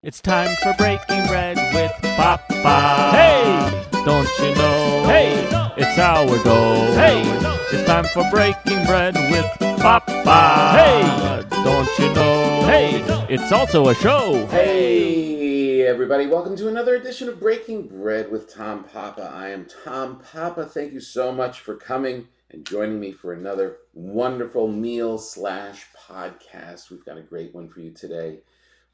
It's time for breaking bread with Papa. Hey, don't you know? Hey, it's sourdough. Hey, it's time for breaking bread with Papa. Hey, don't you know? Hey, it's also a show. Hey everybody, welcome to another edition of Breaking Bread with Tom Papa. I am Tom Papa. Thank you so much for coming and joining me for another wonderful meal/podcast. We've got a great one for you today.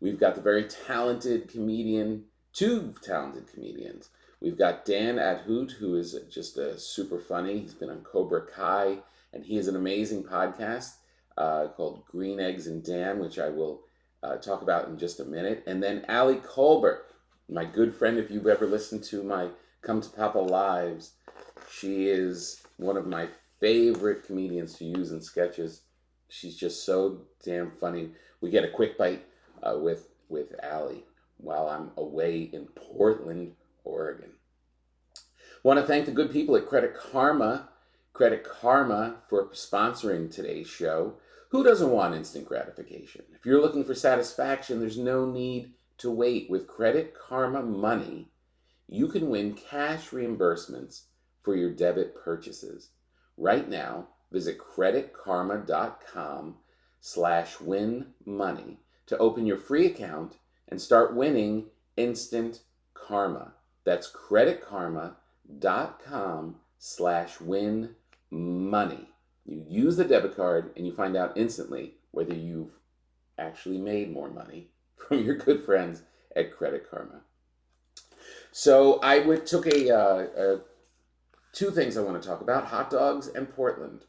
We've got the very talented comedian, two talented comedians. We've got Dan Ahdoot, who is just super funny. He's been on Cobra Kai, and he has an amazing podcast called Green Eggs and Dan, which I will talk about in just a minute. And then Ali Kolbert, my good friend, if you've ever listened to my Come to Papa Lives, she is one of my favorite comedians to use in sketches. She's just so damn funny. We get a quick bite with Ali while I'm away in Portland, Oregon. Want to thank the good people at Credit Karma for sponsoring today's show. Who doesn't want instant gratification? If you're looking for satisfaction, there's no need to wait. With Credit Karma Money, you can win cash reimbursements for your debit purchases. Right now, visit creditkarma.com/winmoney to open your free account and start winning instant karma. That's creditkarma.com/winmoney. You use the debit card and you find out instantly whether you've actually made more money from your good friends at Credit Karma. So I took two things I want to talk about: hot dogs and Portland.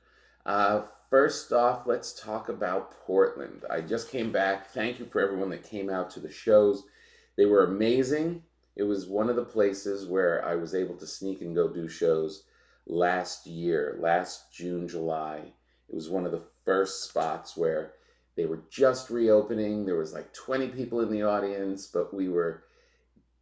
First off, let's talk about Portland. I just came back. Thank you for everyone that came out to the shows. They were amazing. It was one of the places where I was able to sneak and go do shows last year, last June, July. It was one of the first spots where they were just reopening. There was like 20 people in the audience, but we were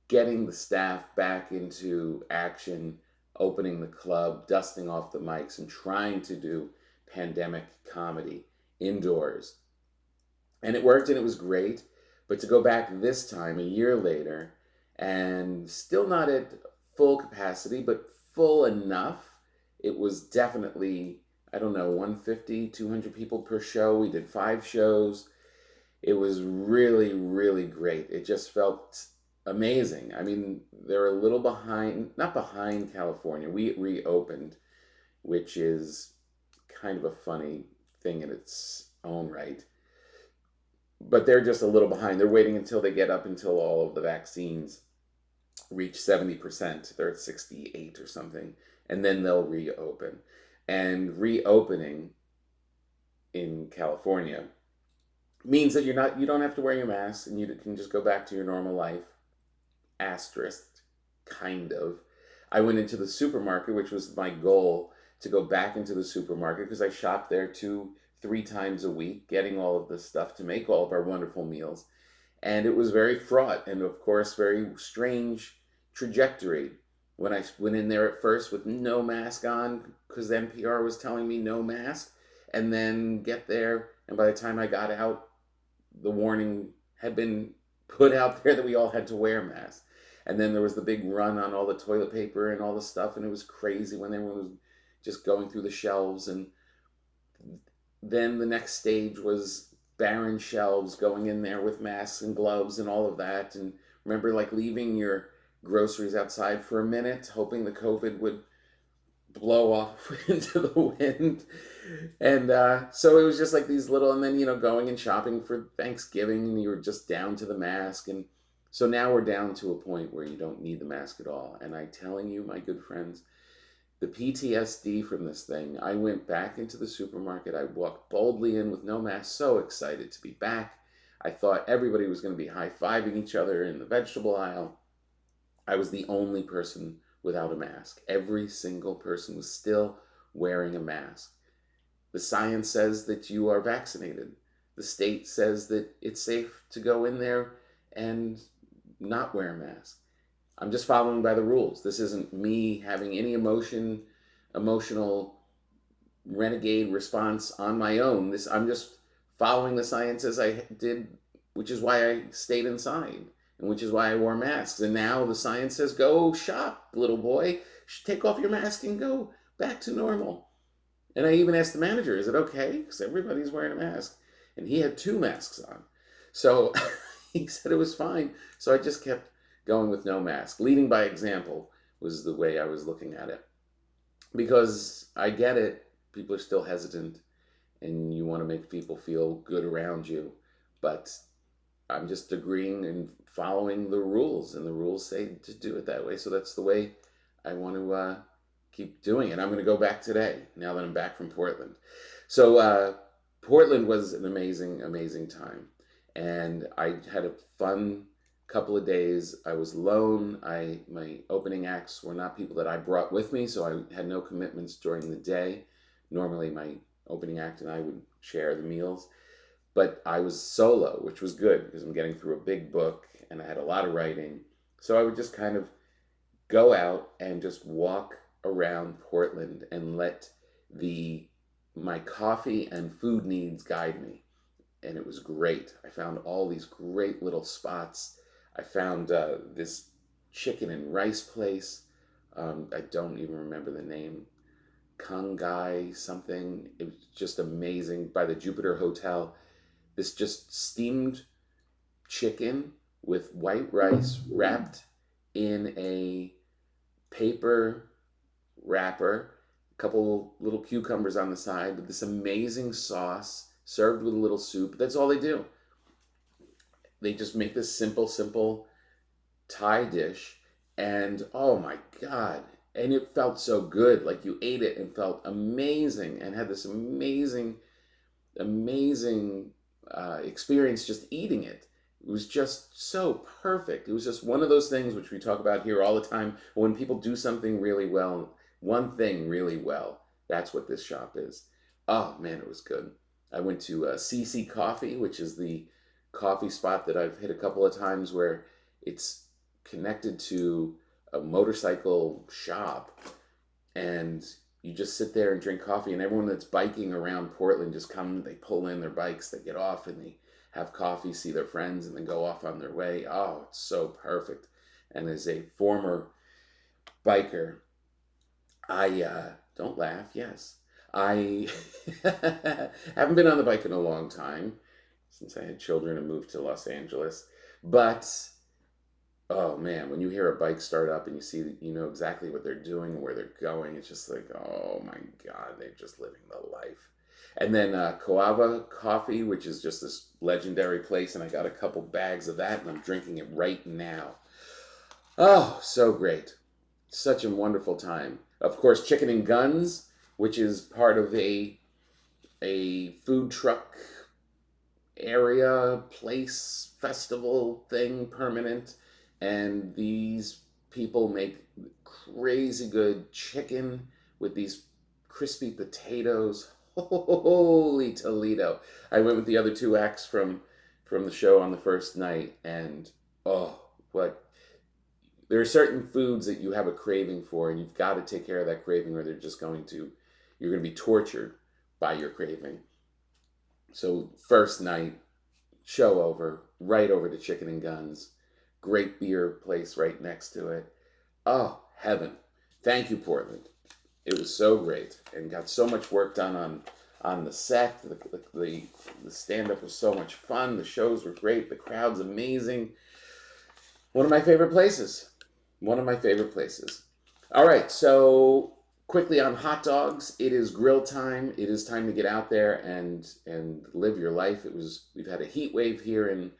getting the staff back into action, opening the club, dusting off the mics, and trying to do pandemic comedy indoors. And it worked and it was great. But to go back this time, a year later, and still not at full capacity, but full enough, it was definitely, 150, 200 people per show. We did 5 shows. It was really, really great. It just felt amazing. I mean, they're a little behind, not behind California. We reopened, which is kind of a funny thing in its own right. But they're just a little behind. They're waiting until they get up until all of the vaccines reach 70%. They're at 68 or something. And then they'll reopen. And reopening in California means that you don't have to wear your mask and you can just go back to your normal life. Asterisk, kind of. I went into the supermarket, which was my goal, to go back into the supermarket because I shop there 2-3 times a week, getting all of this stuff to make all of our wonderful meals. And it was very fraught and, of course, very strange trajectory. When I went in there at first with no mask on because NPR was telling me no mask, and then get there, and by the time I got out, the warning had been put out there that we all had to wear masks. And then there was the big run on all the toilet paper and all the stuff, and it was crazy when everyone was just going through the shelves. And then the next stage was barren shelves, going in there with masks and gloves and all of that. And remember, like, leaving your groceries outside for a minute, hoping the COVID would blow off into the wind. And so it was just like these little, and then, going and shopping for Thanksgiving, and you were just down to the mask. And so now we're down to a point where you don't need the mask at all. And I'm telling you, my good friends, the PTSD from this thing, I went back into the supermarket. I walked boldly in with no mask, so excited to be back. I thought everybody was going to be high-fiving each other in the vegetable aisle. I was the only person without a mask. Every single person was still wearing a mask. The science says that you are vaccinated. The state says that it's safe to go in there and not wear a mask. I'm just following by the rules. This isn't me having any emotional renegade response on my own. I'm just following the science as I did, which is why I stayed inside. and which is why I wore masks. And now the science says, go shop, little boy. Take off your mask and go back to normal. And I even asked the manager, is it okay? Because everybody's wearing a mask. And he had 2 masks on. So he said it was fine. So I just kept going with no mask. Leading by example was the way I was looking at it. Because I get it, people are still hesitant, and you want to make people feel good around you. But I'm just agreeing and following the rules, and the rules say to do it that way. So that's the way I want to keep doing it. I'm going to go back today, now that I'm back from Portland. So Portland was an amazing, amazing time. And I had a fun couple of days. I was alone. My opening acts were not people that I brought with me, so I had no commitments during the day. Normally my opening act and I would share the meals. But I was solo, which was good because I'm getting through a big book and I had a lot of writing. So I would just kind of go out and just walk around Portland and let my coffee and food needs guide me. And it was great. I found all these great little spots. I found this chicken and rice place. I don't even remember the name. Kung Gai something. It was just amazing. By the Jupiter Hotel. This just steamed chicken with white rice wrapped in a paper wrapper, a couple little cucumbers on the side, with this amazing sauce served with a little soup. That's all they do. They just make this simple Thai dish, and oh my God, and it felt so good. Like you ate it and felt amazing and had this amazing experience just eating it. It was just so perfect. It was just one of those things which we talk about here all the time. When people do something really well, one thing really well, that's what this shop is. Oh man, it was good. I went to CC Coffee, which is the coffee spot that I've hit a couple of times, where it's connected to a motorcycle shop, and you just sit there and drink coffee, and everyone that's biking around Portland just come, they pull in their bikes, they get off, and they have coffee, see their friends, and then go off on their way. Oh, it's so perfect. And as a former biker, don't laugh, yes. I haven't been on the bike in a long time, since I had children and moved to Los Angeles. But, oh man, when you hear a bike start up and you see, you know exactly what they're doing, where they're going, it's just like, oh my God, they're just living the life. And then Coava Coffee, which is just this legendary place, and I got a couple bags of that, and I'm drinking it right now. Oh, so great. Such a wonderful time. Of course, Chicken and Guns, which is part of a food truck area, place, festival thing, permanent. And these people make crazy good chicken with these crispy potatoes. Holy Toledo. I went with the other 2 acts from the show on the first night, and oh, what. There are certain foods that you have a craving for, and you've got to take care of that craving, or you're going to be tortured by your craving. So first night, show over, right over to Chicken and Guns. Great beer place right next to it. Oh, heaven. Thank you, Portland. It was so great, and got so much work done on the set. The stand-up was so much fun. The shows were great. The crowd's amazing. One of my favorite places. One of my favorite places. All right, so quickly on hot dogs. It is grill time. It is time to get out there and live your life. We've had a heat wave here in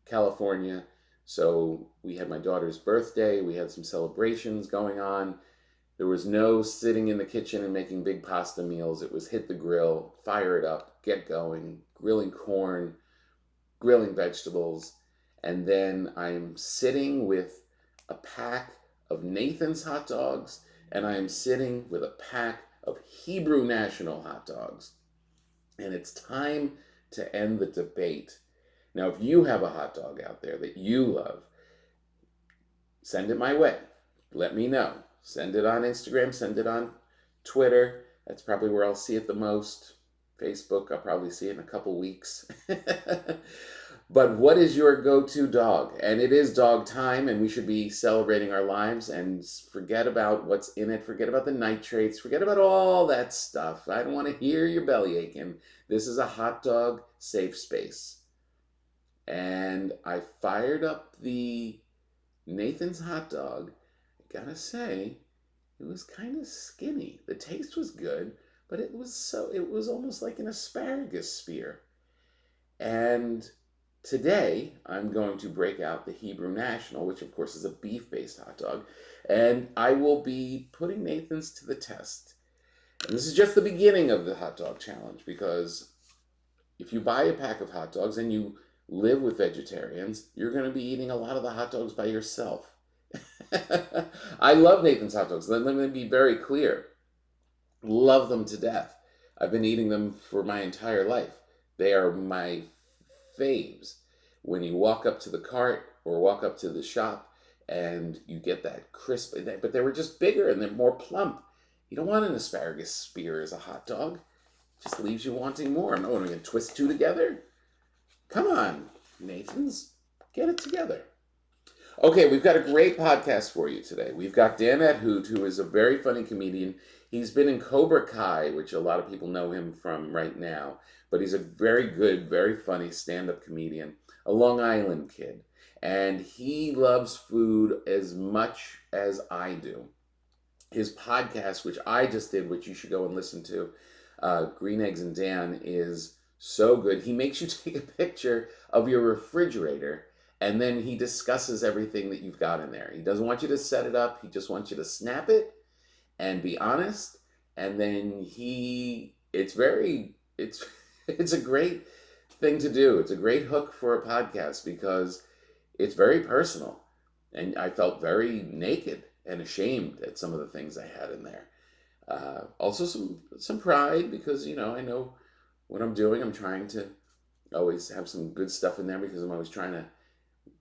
California. So we had my daughter's birthday. We had some celebrations going on. There was no sitting in the kitchen and making big pasta meals. It was hit the grill, fire it up, get going, grilling corn, grilling vegetables. And then I'm sitting with a pack of Nathan's hot dogs, and I am sitting with a pack of Hebrew National hot dogs. And it's time to end the debate. Now, if you have a hot dog out there that you love, send it my way. Let me know. Send it on Instagram, send it on Twitter. That's probably where I'll see it the most. Facebook, I'll probably see it in a couple weeks. But what is your go-to dog? And it is dog time, and we should be celebrating our lives and forget about what's in it. Forget about the nitrates. Forget about all that stuff. I don't want to hear your belly aching. This is a hot dog safe space. And I fired up the Nathan's hot dog. I gotta say, it was kind of skinny. The taste was good, but it was almost like an asparagus spear. And today, I'm going to break out the Hebrew National, which of course is a beef-based hot dog, and I will be putting Nathan's to the test. And this is just the beginning of the hot dog challenge, because if you buy a pack of hot dogs and you live with vegetarians, you're going to be eating a lot of the hot dogs by yourself. I love Nathan's hot dogs. Let me be very clear. Love them to death. I've been eating them for my entire life. They are my faves. When you walk up to the cart or walk up to the shop and you get that crisp, but they were just bigger and they're more plump. You don't want an asparagus spear as a hot dog. It just leaves you wanting more. No, we're going to twist two together. Come on, Nathan's. Get it together. Okay, we've got a great podcast for you today. We've got Dan Ahdoot, who is a very funny comedian. He's been in Cobra Kai, which a lot of people know him from right now, but he's a very good, very funny stand-up comedian, a Long Island kid. And he loves food as much as I do. His podcast, which I just did, which you should go and listen to, Green Eggs and Dan, is so good. He makes you take a picture of your refrigerator, and then he discusses everything that you've got in there. He doesn't want you to set it up. He just wants you to snap it and be honest. And then it's a great thing to do. It's a great hook for a podcast because it's very personal. And I felt very naked and ashamed at some of the things I had in there. Also some pride because, I know what I'm doing. I'm trying to always have some good stuff in there because I'm always trying to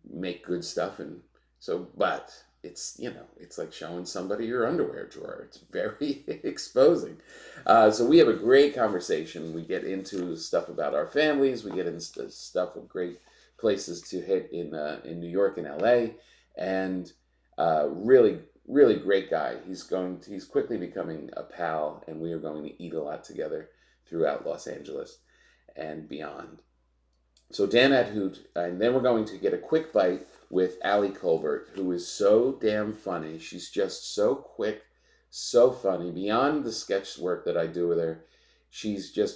make good stuff. And so, but it's, it's like showing somebody your underwear drawer. It's very exposing. So we have a great conversation. We get into stuff about our families. We get into stuff of great places to hit in New York and LA. And really, really great guy. He's quickly becoming a pal, and we are going to eat a lot together throughout Los Angeles and beyond. So Dan Ahdoot, and then we're going to get a quick bite with Ali Kolbert, who is so damn funny. She's just so quick, so funny, beyond the sketch work that I do with her.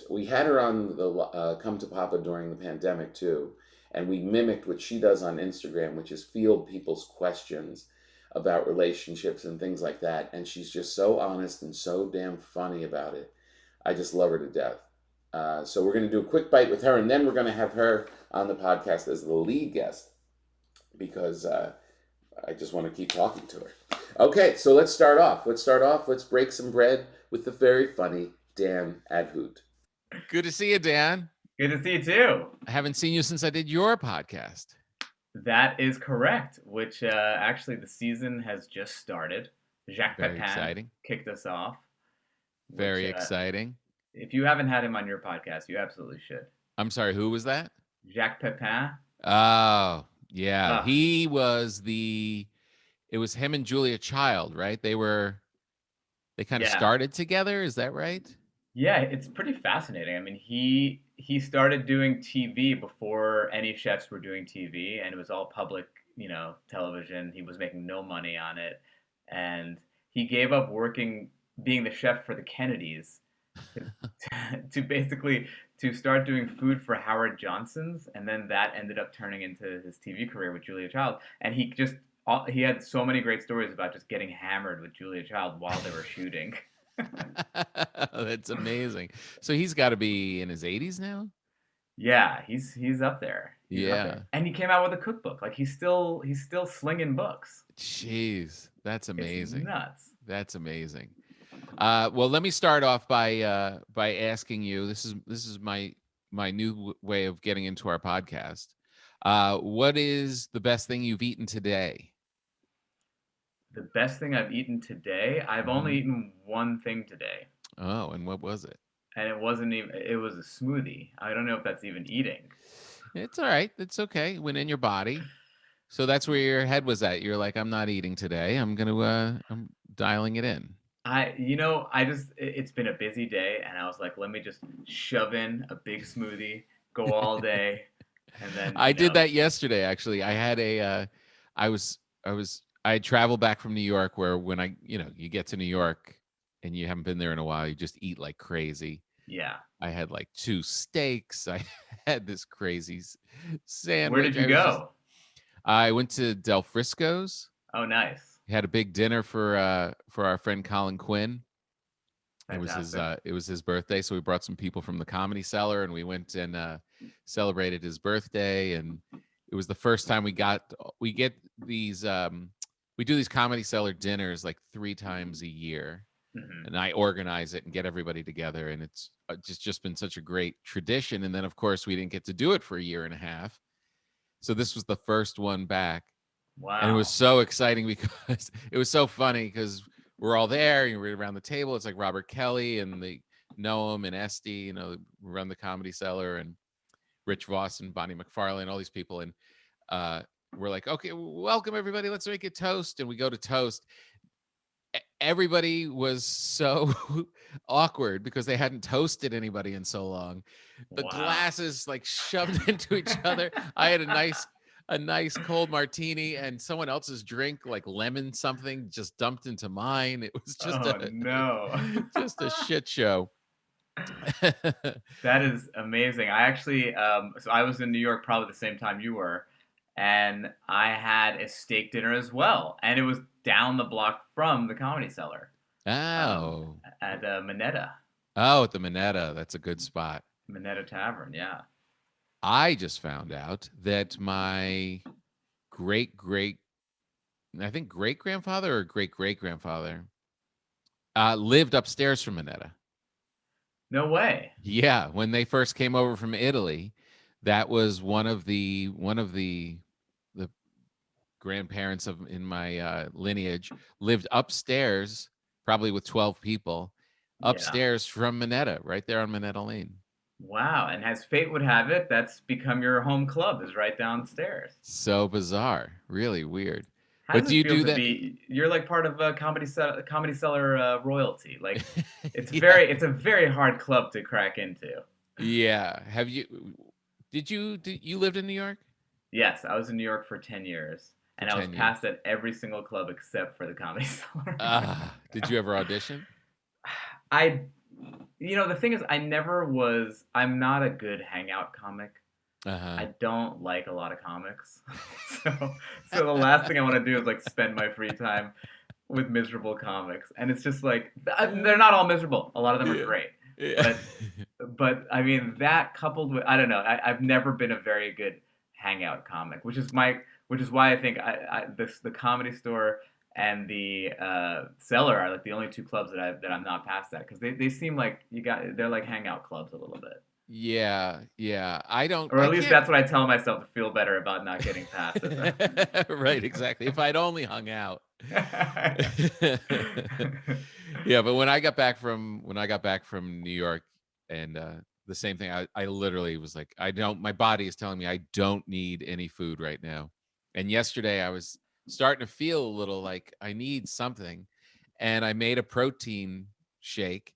We had her on the Come to Papa during the pandemic too, and we mimicked what she does on Instagram, which is field people's questions about relationships and things like that. And she's just so honest and so damn funny about it. I just love her to death. So we're going to do a quick bite with her, and then we're going to have her on the podcast as the lead guest because I just want to keep talking to her. Okay, so let's start off. Let's break some bread with the very funny Dan Ahdoot. Good to see you, Dan. Good to see you too. I haven't seen you since I did your podcast. That is correct, which actually the season has just started. Jacques Pepin kicked us off. Very exciting. If you haven't had him on your podcast, you absolutely should. I'm sorry, who was that? Jacques Pepin. Oh, yeah. It was him and Julia Child, right? They kind of started together, is that right? Yeah, it's pretty fascinating. I mean, he started doing TV before any chefs were doing TV, and it was all public, television. He was making no money on it, and he gave up being the chef for the Kennedys to start doing food for Howard Johnson's, and then that ended up turning into his TV career with Julia Child. And he had so many great stories about just getting hammered with Julia Child while they were shooting. That's amazing. So he's got to be in his 80s now? Yeah, he's up there. He's up there. And he came out with a cookbook. Like he's still slinging books. Jeez, that's amazing. It's nuts. That's amazing. Well, let me start off by asking you. This is my new way of getting into our podcast. What is the best thing you've eaten today? The best thing I've eaten today? I've only eaten one thing today. Oh, and what was it? And it was a smoothie. I don't know if that's even eating. It's all right. It's okay. It went in your body. So that's where your head was at. You're like, I'm not eating today. I'm dialing it in. It's been a busy day, and I was like, let me just shove in a big smoothie, go all day, and then, I did that yesterday, actually. I had I was, I had traveled back from New York where when you get to New York and you haven't been there in a while, you just eat like crazy. yeah. I had like 2 steaks. I had this crazy Where sandwich. did you go? I went to Del Frisco's. Oh, nice. Had a big dinner for our friend Colin Quinn. Fantastic. It was his birthday, so we brought some people from the Comedy Cellar and we went and celebrated his birthday. And it was the first time we get these we do these Comedy Cellar dinners like 3 times a year. Mhm. And I organize it and get everybody together, and it's just been such a great tradition. And then of course we didn't get to do it for a year and a half, so this was the first one back, and it was Wow. so exciting because it was so funny because we're all there and we're around the table. It's like Robert Kelly and the Noam and Esty, run the Comedy Cellar, and Rich Voss and Bonnie McFarlane, all these people, and we're like, okay, welcome everybody, let's make a toast, and we go to toast. Everybody was so awkward because they hadn't toasted anybody in so long. The Wow. glasses like shoved into each other. I had a nice cold martini, and someone else's drink, like lemon something, just dumped into mine. It was just no. just a shit show. That is amazing. I actually, so I was in New York probably the same time you were, and I had a steak dinner as well, and it was down the block from the Comedy Cellar. Oh. At Minetta. Oh, at the Minetta. That's a good spot. Minetta Tavern, yeah. I just found out that my great grandfather or great grandfather lived upstairs from Minetta. No way. Yeah, when they first came over from Italy, that was one of the grandparents in my lineage lived upstairs, probably with 12 people, upstairs from Minetta, right there on Minetta Lane. Wow, and as fate would have it, that's become your home club, is right downstairs. So bizarre, really weird. How But does do it you feel do to that? be? You're like part of a Comedy Cellar royalty. Like it's it's a very hard club to crack into. Yeah. Did you lived in New York? Yes, I was in New York for 10 years, and I was 10 years. passed at every single club except for the Comedy Cellar. Did you ever audition? The thing is, I'm not a good hangout comic. I don't like a lot of comics. so the last thing I want to do is like spend my free time with miserable comics. And it's just like, they're not all miserable. A lot of them are great. Yeah. But I mean, that coupled with, I don't know, I've never been a very good hangout comic, which is why I think the Comedy Store and the Cellar are like the only 2 clubs that I'm not past at, because they seem like they're like hangout clubs a little bit. Yeah. I don't. Or at least that's what I tell myself to feel better about not getting past it. Right, exactly. If I'd only hung out. Yeah, but when I got back from New York, and the same thing, I literally was like, my body is telling me I don't need any food right now. And yesterday I was starting to feel a little like I need something, and I made a protein shake.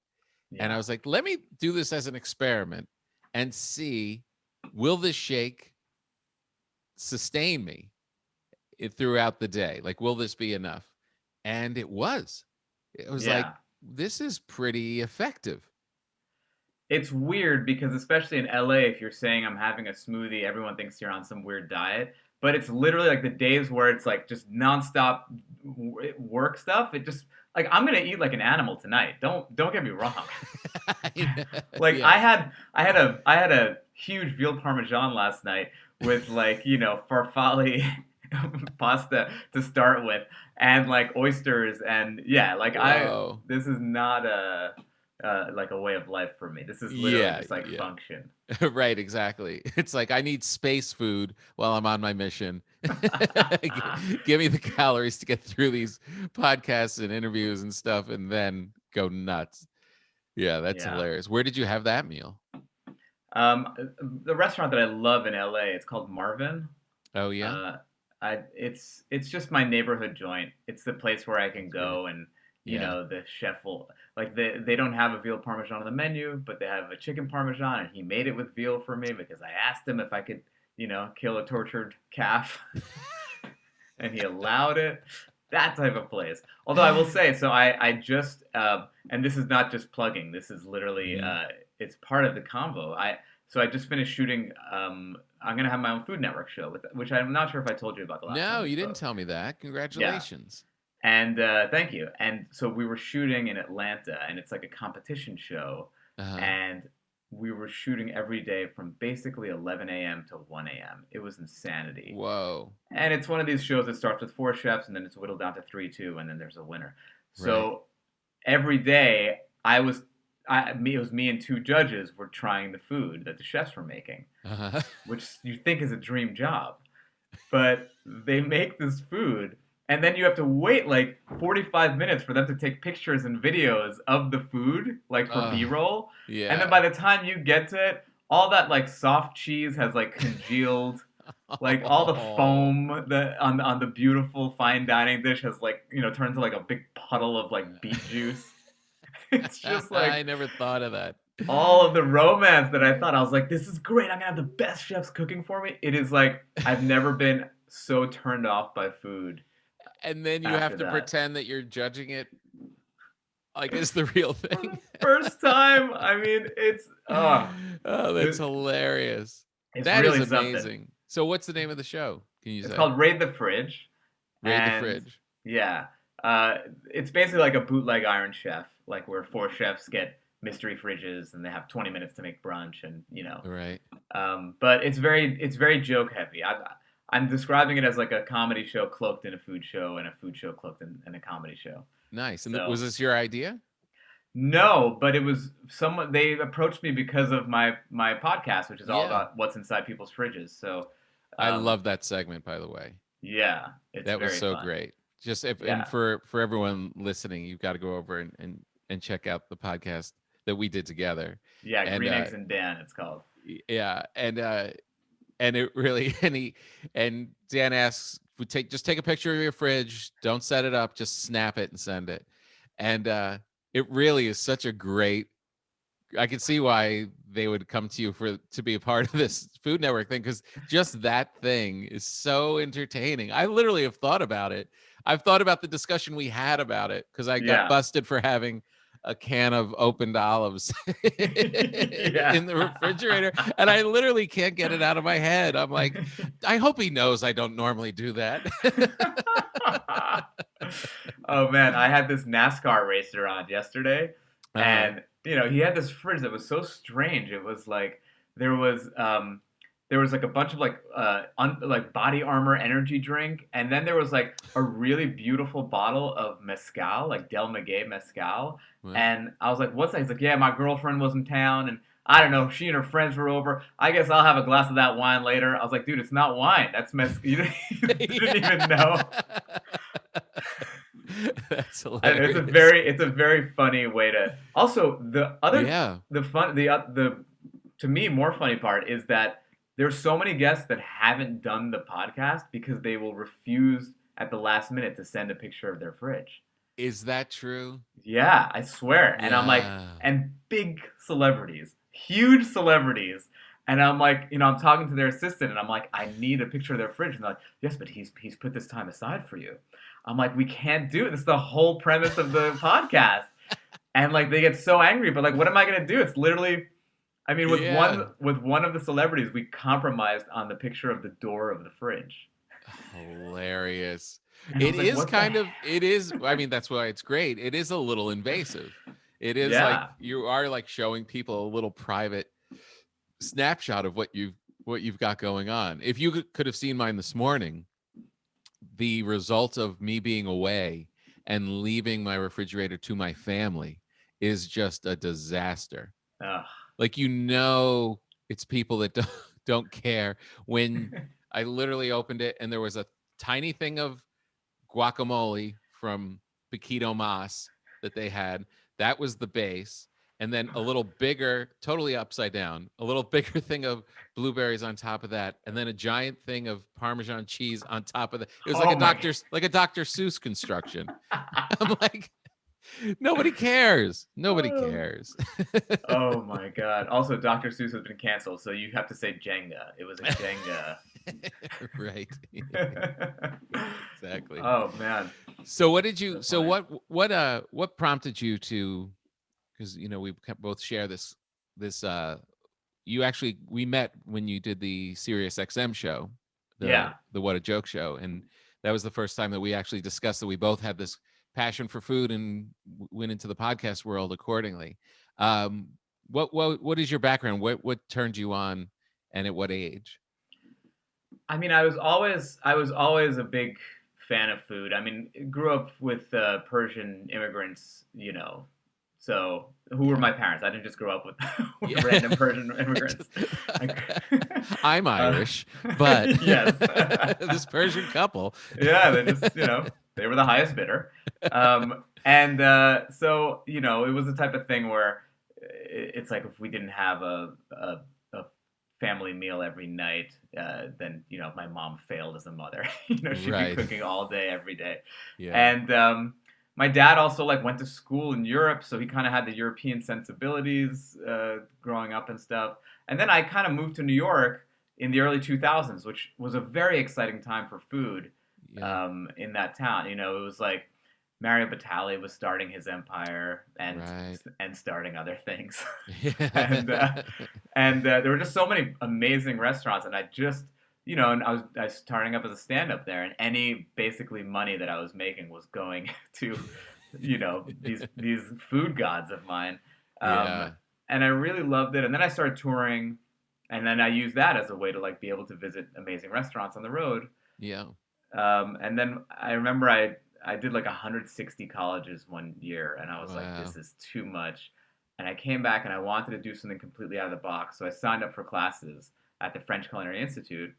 Yeah. And I was like, let me do this as an experiment and see, will this shake sustain me throughout the day? Like, will this be enough? And it was. It was like, this is pretty effective. It's weird because especially in LA, if you're saying I'm having a smoothie, everyone thinks you're on some weird diet. But it's literally like the days where it's like just nonstop work stuff. It just like, I'm gonna eat like an animal tonight. Don't get me wrong. Like yeah. I had a huge veal parmesan last night with like farfalle pasta to start with, and like oysters, and like Whoa. this is not like a way of life for me. This is literally just like function. Right, exactly. It's like I need space food while I'm on my mission. Give me the calories to get through these podcasts and interviews and stuff, and then go nuts. Yeah, that's hilarious. Where did you have that meal? The restaurant that I love in LA, it's called Marvin. Oh yeah, Uh, it's just my neighborhood joint. It's the place where I can that's great. go and Yeah. the chef will like they don't have a veal parmesan on the menu, but they have a chicken parmesan, and he made it with veal for me because I asked him if I could kill a tortured calf, and he allowed it. That type of place. Although I will say, so I just and this is not just plugging. This is literally Mhm. it's part of the convo. I just finished shooting. I'm gonna have my own Food Network show, which I'm not sure if I told you about the last time No, we you didn't spoke. tell me that. Yeah, Congratulations. and thank you. And so we were shooting in Atlanta, and it's like a competition show, Uh-huh. and we were shooting every day from basically 11 a.m. to 1 a.m. It was insanity. Whoa. And it's one of these shows that starts with four chefs, and then it's whittled down to three, two, and then there's a winner. Right. So every day, it was me and two judges were trying the food that the chefs were making, Uh-huh. which you think is a dream job. But they make this food, and then you have to wait like 45 minutes for them to take pictures and videos of the food, like for Oh, B-roll. And then yeah. by the time you get to it, all that like soft cheese has like congealed, like all the Oh. foam that on the beautiful fine dining dish has like turned to like a big puddle of like beet juice. It's just I like never thought of that. all of the romance that I thought. I was like, this is great. I'm gonna have the best chefs cooking for me. It is like I've never been so turned off by food And then you have after to that. pretend that you're judging it like it's the real For the thing. first time, I mean, Oh, that's it, hilarious. it's That is really something. amazing. So what's the name of the show? Can you It's say? called Raid the Fridge, Raid the and Fridge. yeah, uh, it's basically like a bootleg Iron Chef, like where four chefs get mystery fridges and they have 20 minutes to make brunch, and Right. but it's very joke heavy. I'm describing it as like a comedy show cloaked in a food show, and a food show cloaked in a comedy show. Nice. And was So this your idea? no, but it was someone they approached me because of my podcast, which is all Yeah. about what's inside people's fridges. So I um, love that segment, by the way. yeah, it's That was very so fun. great. Just if and Yeah, for everyone listening, you've got to go over and check out the podcast that we did together. yeah, And Green Eggs and Dan, it's called. yeah, and it really and Dan asks, "We just take a picture of your fridge, don't set it up, just snap it and send it." And it really is such a great. I can see why they would come to you to be a part of this Food Network thing, because just that thing is so entertaining. I literally have thought about it. I've thought about the discussion we had about it because I got Yeah, busted for having a can of opened olives yeah. in the refrigerator, and I literally can't get it out of my head. I'm like, I hope he knows I don't normally do that. Oh man, I had this NASCAR racer on yesterday, Uh-huh. and he had this fridge that was so strange. It was like there was um there was like a bunch of like body armor energy drink, and then there was like a really beautiful bottle of mezcal, like Del Maguey mezcal. What? And I was like, "What's that?" He's like, "Yeah, my girlfriend was in town, and I don't know, she and her friends were over. I guess I'll have a glass of that wine later." I was like, "Dude, it's not wine. That's mezcal." You didn't even know. That's And it's a hilarious. very funny way to. Also, Yeah. the to me more funny part is that there's so many guests that haven't done the podcast because they will refuse at the last minute to send a picture of their fridge. Is that true? Yeah, I swear. And I'm like, Yeah. and big celebrities, huge celebrities. And I'm like, I'm talking to their assistant, and I'm like, I need a picture of their fridge. And they're like, yes, but he's put this time aside for you. I'm like, we can't do it. This is the whole premise of the podcast. And like, they get so angry, but like, what am I gonna do? It's literally, I mean, with Yeah. one of the celebrities, we compromised on the picture of the door of the fridge. Hilarious. And I It was like, is what the kind of, heck? it is, I mean, that's why it's great. It is a little invasive. It is like Yeah. you are like showing people a little private snapshot of what you've got going on. If you could have seen mine this morning, the result of me being away and leaving my refrigerator to my family is just a disaster. Ugh. Like, it's people that don't care. When I literally opened it and there was a tiny thing of guacamole from Paquito Mas that they had. That was the base. and then a little bigger, totally upside down, a little bigger thing of blueberries on top of that, and then a giant thing of Parmesan cheese on top of that. It was Oh my like a Dr. Seuss construction. I'm like, nobody cares. Nobody cares. Oh my God. Also, Dr. Seuss has been canceled, so you have to say Jenga. It was a Jenga. Right. Exactly. Oh man. So what did you? So So funny. what prompted you to? Because we both share this. We met when you did the Sirius XM show, Yeah. the What a Joke show, and that was the first time that we actually discussed that we both had this passion for food and went into the podcast world accordingly. What is your background? What turned you on, and at what age? I mean, I was always a big fan of food. I mean, grew up with Persian immigrants, So, who were Yeah. my parents? I didn't just grow up with, Yeah. random Persian immigrants. I'm Irish, but yes. this Persian couple. Yeah, they just, they were the highest bidder. And so, it was the type of thing where it's like if we didn't have a family meal every night, then, my mom failed as a mother. She'd Right. be cooking all day, every day. Yeah. And my dad also like went to school in Europe, so he kind of had the European sensibilities growing up and stuff. And then I kind of moved to New York in the early 2000s, which was a very exciting time for food Yeah. in that town. It was like Mario Batali was starting his empire and Right. and starting other things. Yeah. And there were just so many amazing restaurants, and I just, and I was starting up as a stand-up there, and any basically money that I was making was going to, these food gods of mine. Yeah. And I really loved it. And then I started touring, and then I used that as a way to like be able to visit amazing restaurants on the road. Yeah. And then I remember I did like 160 colleges one year, and I was like, Wow. this is too much. And I came back and I wanted to do something completely out of the box. So I signed up for classes at the French Culinary Institute.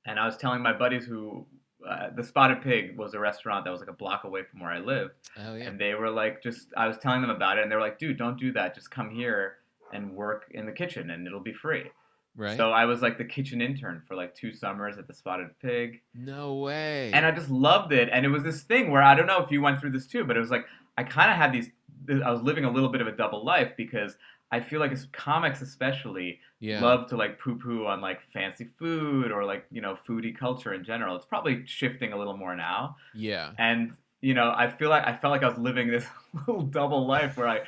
And I was telling my buddies the Spotted Pig was a restaurant that was like a block away from where I lived. Oh yeah. And they were like, I was telling them about it, and they were like, dude, don't do that. Just come here and work in the kitchen, and it'll be free. Right. So I was like the kitchen intern for like 2 summers at the Spotted Pig. No way. And I just loved it. And it was this thing where I don't know if you went through this too, but it was like I kind of had I was living a little bit of a double life because I feel like as comics especially Yeah. love to like poo-poo on like fancy food or like, foodie culture in general. It's probably shifting a little more now. Yeah. And I felt like I was living this little double life where I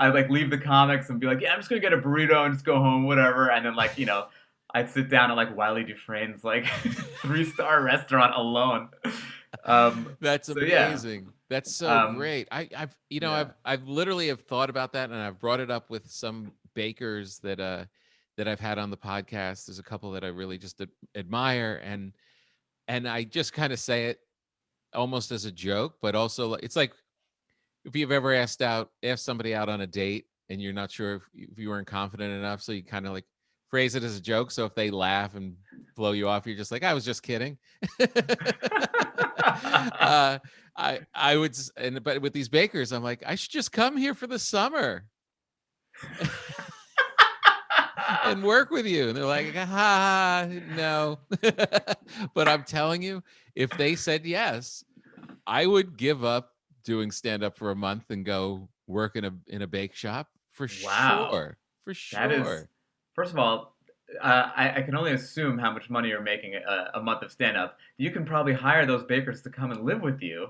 like leave the comics and be like, yeah, I'm just gonna get a burrito and just go home, whatever. And then like, I'd sit down at like Wiley Dufresne's like 3-star restaurant alone. That's so, yeah. amazing. That's so great. Yeah. I've literally have thought about that, and I've brought it up with some bakers that I've had on the podcast. There's a couple that I really just admire, and I just kind of say it almost as a joke, but also it's like if you've ever asked somebody out on a date and you're not sure if you weren't confident enough, so you kind of like phrase it as a joke. So if they laugh and blow you off, you're just like, I was just kidding. I would, but with these bakers, I'm like, I should just come here for the summer and work with you. And they're like, no. But I'm telling you, if they said yes, I would give up doing stand up for a month and go work in a bake shop for Wow. sure. For sure. That is, first of all, I can only assume how much money you're making a month of stand-up. You can probably hire those bakers to come and live with you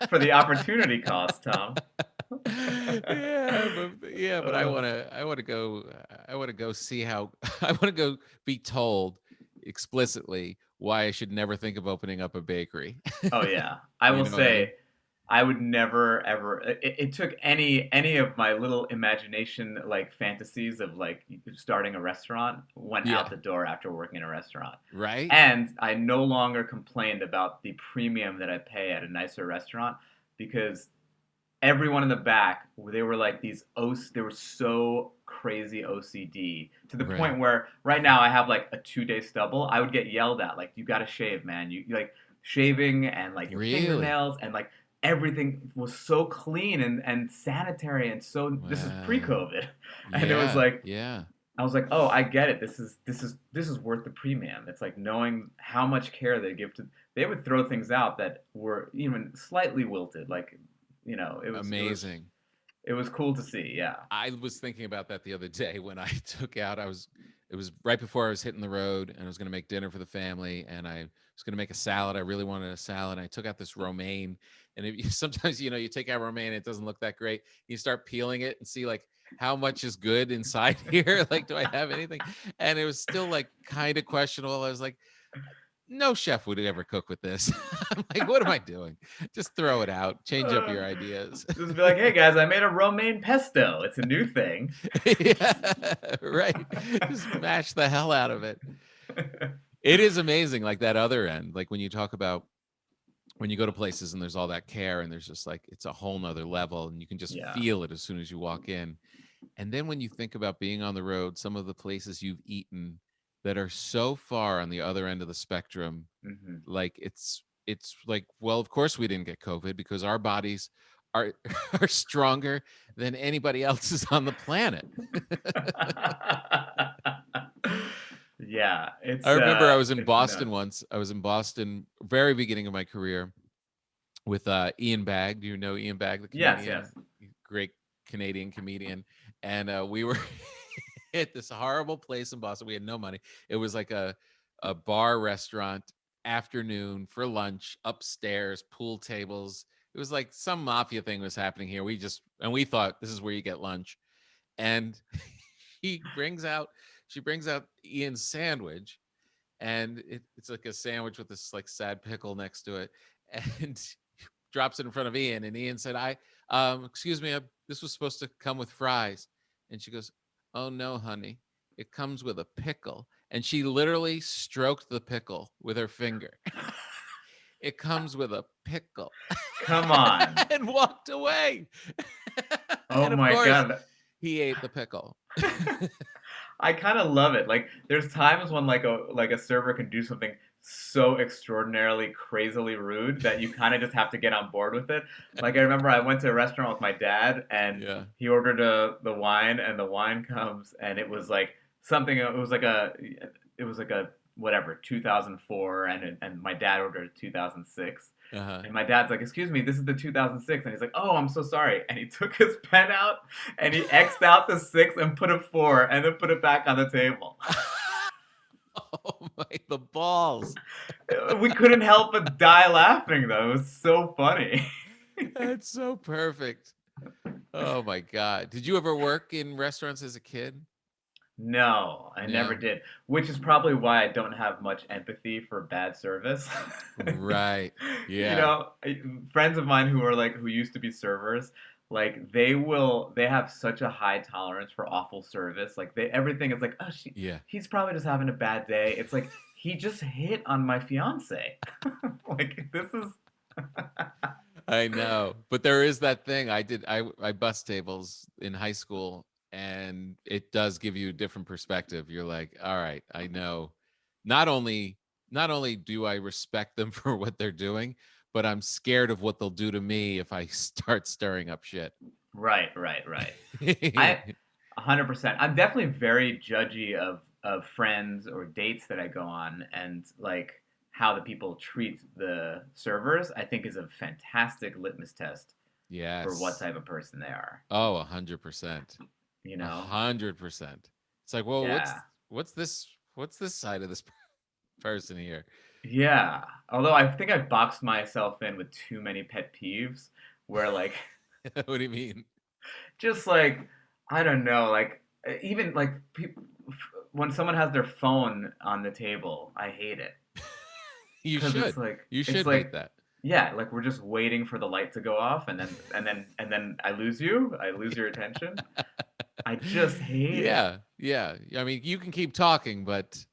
for the opportunity cost, Tom. But I want to go see how I want to go be told explicitly why I should never think of opening up a bakery. Oh yeah, I will say I would never ever. It took any of my little imagination like fantasies of like starting a restaurant went out the door after working in a restaurant. Right. And I no longer complained about the premium that I pay at a nicer restaurant because everyone in the back, they were like they were so crazy OCD to the point where right now I have like a 2-day stubble. I would get yelled at like, you got to shave, man. You like shaving and like your fingernails and like everything was so clean and sanitary, and so this is Wow. pre-COVID, and it was Yeah. like Yeah. I was like, oh, I get it. This is worth the premium. It's like knowing how much care they give to. They would throw things out that were even slightly wilted, like, Amazing. it was cool to see. Yeah. I was thinking about that the other day when I took out. It was right before I was hitting the road, and I was going to make dinner for the family, and I was going to make a salad. I really wanted a salad. I took out this romaine, and sometimes you take out romaine, it doesn't look that great. You start peeling it and see like how much is good inside here. Like, do I have anything? And it was still like kind of questionable. I was like, no chef would ever cook with this. I'm like, what am I doing? Just throw it out. Change up your ideas. Just be like, hey guys, I made a romaine pesto. It's a new thing. Yeah, right. Just mash the hell out of it. It is amazing, like that other end, like when you talk about when you go to places and there's all that care and there's just like it's a whole nother level and you can just Yeah. feel it as soon as you walk in. And then when you think about being on the road, some of the places you've eaten that are so far on the other end of the spectrum, Hmm. like it's like, well, of course we didn't get COVID because our bodies are are stronger than anybody else's on the planet. Yeah, it's I remember I was in it's Boston nuts. once. I was in Boston, very beginning of my career, with Ian Bagg. Do you know Ian Bagg, the Yes, comedian? yes. Great Canadian comedian. And we were at this horrible place in Boston. We had no money. It was like a bar restaurant, afternoon for lunch, upstairs, pool tables. It was like some mafia thing was happening here. We thought this is where you get lunch. And he brings out she brings out Ian's sandwich, and it's like a sandwich with this like sad pickle next to it, and drops it in front of Ian. And Ian said, excuse me, this was supposed to come with fries. And she goes, oh no, honey, it comes with a pickle. And she literally stroked the pickle with her finger. It comes with a pickle. Come on. And walked away. Oh And of my course, God. he ate the pickle. I kind of love it. Like there's times when like a server can do something so extraordinarily crazily rude that you kind of just have to get on board with it. Like I remember I went to a restaurant with my dad and Yeah. he ordered the wine and the wine comes and it was like something it was like a whatever 2004 and my dad ordered a 2006. Uh-huh. And my dad's like, excuse me, this is the 2006. And he's like, oh, I'm so sorry. And he took his pen out and he X'd out the 6 and put a 4 and then put it back on the table. Oh my, the balls. We couldn't help but die laughing, though. It was so funny. That's so perfect. Oh my God. Did you ever work in restaurants as a kid? No, I never No. did. Which is probably why I don't have much empathy for bad service. Right. You Yeah. know, friends of mine who used to be servers, like they have such a high tolerance for awful service. Like everything is like, oh, Yeah. he's probably just having a bad day. It's like he just hit on my fiance. Like this is I know. But there is that thing. I bus tables in high school, and it does give you a different perspective. You're like, all right, I know. Not only do I respect them for what they're doing, but I'm scared of what they'll do to me if I start stirring up shit. right. I 100%. I'm definitely very judgy of friends or dates that I go on, and like how the people treat the servers. I think is a fantastic litmus test for what Yes. type of person they are. Oh, 100%. You know? 100%. It's like, well, Yeah. what's this side of this person here? Yeah. Although I think I've boxed myself in with too many pet peeves where like What do you mean? just like I don't know, like even like people when someone has their phone on the table, I hate it You because should. You it's should like hate that. yeah, like we're just waiting for the light to go off and then I lose you. I lose your attention. I just hate it. Yeah. Yeah. I mean, you can keep talking, but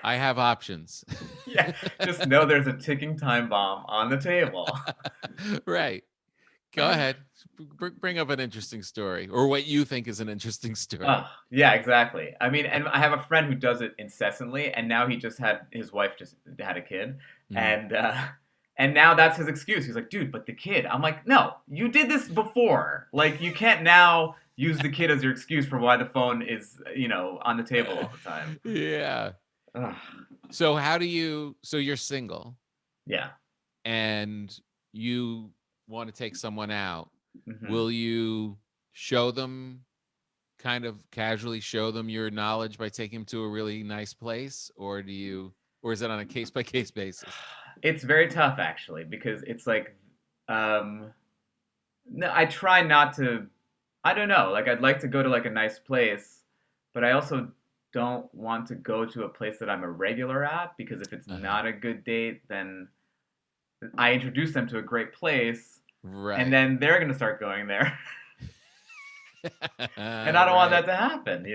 I have options. Yeah, just know there's a ticking time bomb on the table. Right. Go ahead. Bring up an interesting story or what you think is an interesting story. Yeah, exactly. I mean, and I have a friend who does it incessantly, and now his wife just had a kid, Mhm. and And now that's his excuse. He's like, dude, but the kid. I'm like, no, you did this before. Like, you can't now use the kid as your excuse for why the phone is, on the table all the time. Yeah. Ugh. So so you're single Yeah. and you want to take someone out. Mhm. Will you show them, kind of casually show them your knowledge by taking them to a really nice place? Or is it on a case by case basis? It's very tough, actually, because it's like, no, I try not to. I don't know. Like, I'd like to go to like a nice place, but I also don't want to go to a place that I'm a regular at, because if it's Uh-huh. not a good date, then I introduce them to a great place, Right. and then they're gonna start going there, and I don't want that to happen.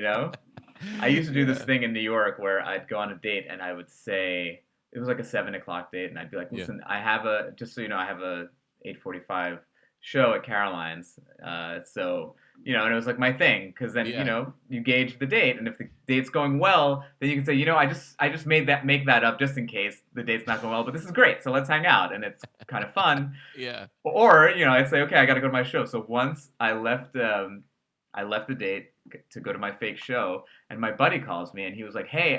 I used to do this Yeah. thing in New York where I'd go on a date and I would say it was like a 7 o'clock date, and I'd be like, Yeah. "Listen, I have a just so you know, I have a 8:45 show at Caroline's, so and it was like my thing, because then Yeah. you gauge the date, and if the date's going well, then you can say, I just make that up just in case the date's not going well, but this is great, so let's hang out, and it's kind of fun. Yeah. Or I'd say, okay, I got to go to my show. So once I left the date to go to my fake show, and my buddy calls me, and he was like, "Hey,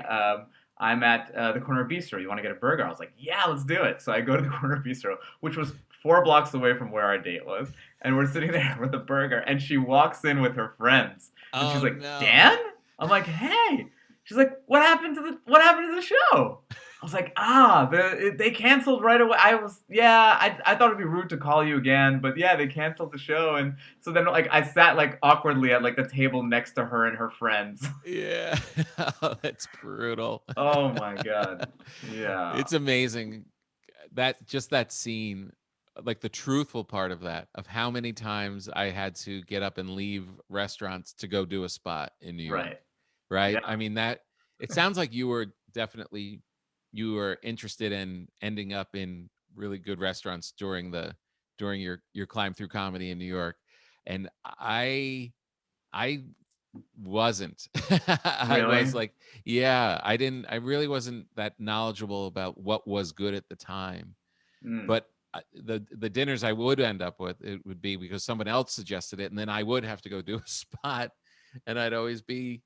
I'm at the Corner Bistro. You want to get a burger?" I was like, "Yeah, let's do it." So I go to the Corner Bistro, which was 4 blocks away from where our date was, and we're sitting there with a burger, and she walks in with her friends, and she's Oh, like, no. "Dan?" I'm like, "Hey." She's like, "What happened to the show?" I was like, they canceled right away. I thought it'd be rude to call you again, but yeah, they canceled the show. And so then like I sat like awkwardly at like the table next to her and her friends. Yeah. Oh, that's brutal. Oh my God. Yeah. It's amazing that scene, like the truthful part of that, of how many times I had to get up and leave restaurants to go do a spot in New York. Right. Right. Yeah. I mean, it sounds like you were interested in ending up in really good restaurants during your climb through comedy in New York. And I wasn't. I Really? was like, I really wasn't that knowledgeable about what was good at the time. Mm. But the dinners I would end up with, it would be because someone else suggested it, and then I would have to go do a spot, and I'd always be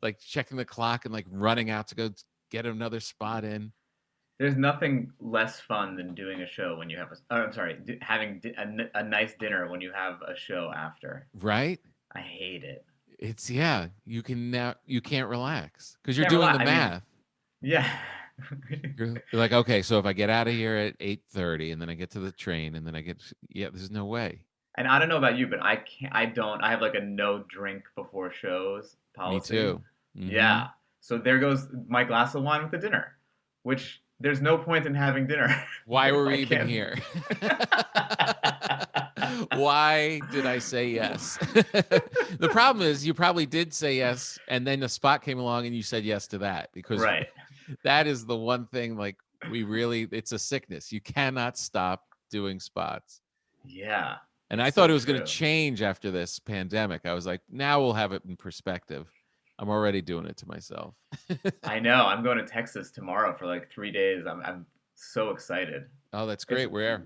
like checking the clock and like running out to go get another spot in. There's nothing less fun than doing a show when you have I'm sorry, having a nice dinner when you have a show after. Right? I hate it. It's you can't relax because you're Can't doing relax. the I mean, math. yeah. You're like, okay, so if I get out of here at 8:30 and then I get to the train and then there's no way. And I don't know about you, but I can't. I have like a no drink before shows policy. Me too. Mhm. Yeah. So there goes my glass of wine with the dinner, which there's no point in having dinner. Why were if we I even can't- here? Why did I say yes? The problem is you probably did say yes, and then the spot came along and you said yes to that, because Right. that is the one thing, like, it's a sickness. You cannot stop doing spots. Yeah. And I It's thought so it was going to true. change after this pandemic. I was like, now we'll have it in perspective. I'm already doing it to myself. I know. I'm going to Texas tomorrow for like 3 days. I'm so excited. Oh, that's great. Where?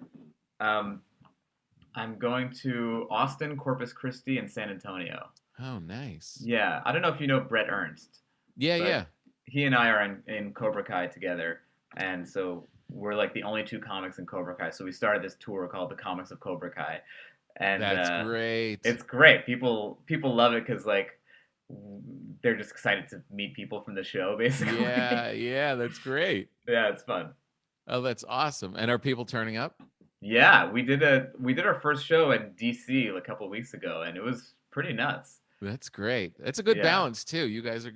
Um, I'm going to Austin, Corpus Christi, and San Antonio. Oh, nice. Yeah. I don't know if you know Brett Ernst. Yeah, but yeah. He and I are in Cobra Kai together, and so we're like the only two comics in Cobra Kai. So we started this tour called the Comics of Cobra Kai, and That's great. it's great. People love it because like they're just excited to meet people from the show, basically. Yeah, that's great. Yeah, it's fun. Oh, that's awesome. And are people turning up? Yeah, we did our first show in DC a couple of weeks ago, and it was pretty nuts. That's great. That's a good Yeah. balance too. You guys I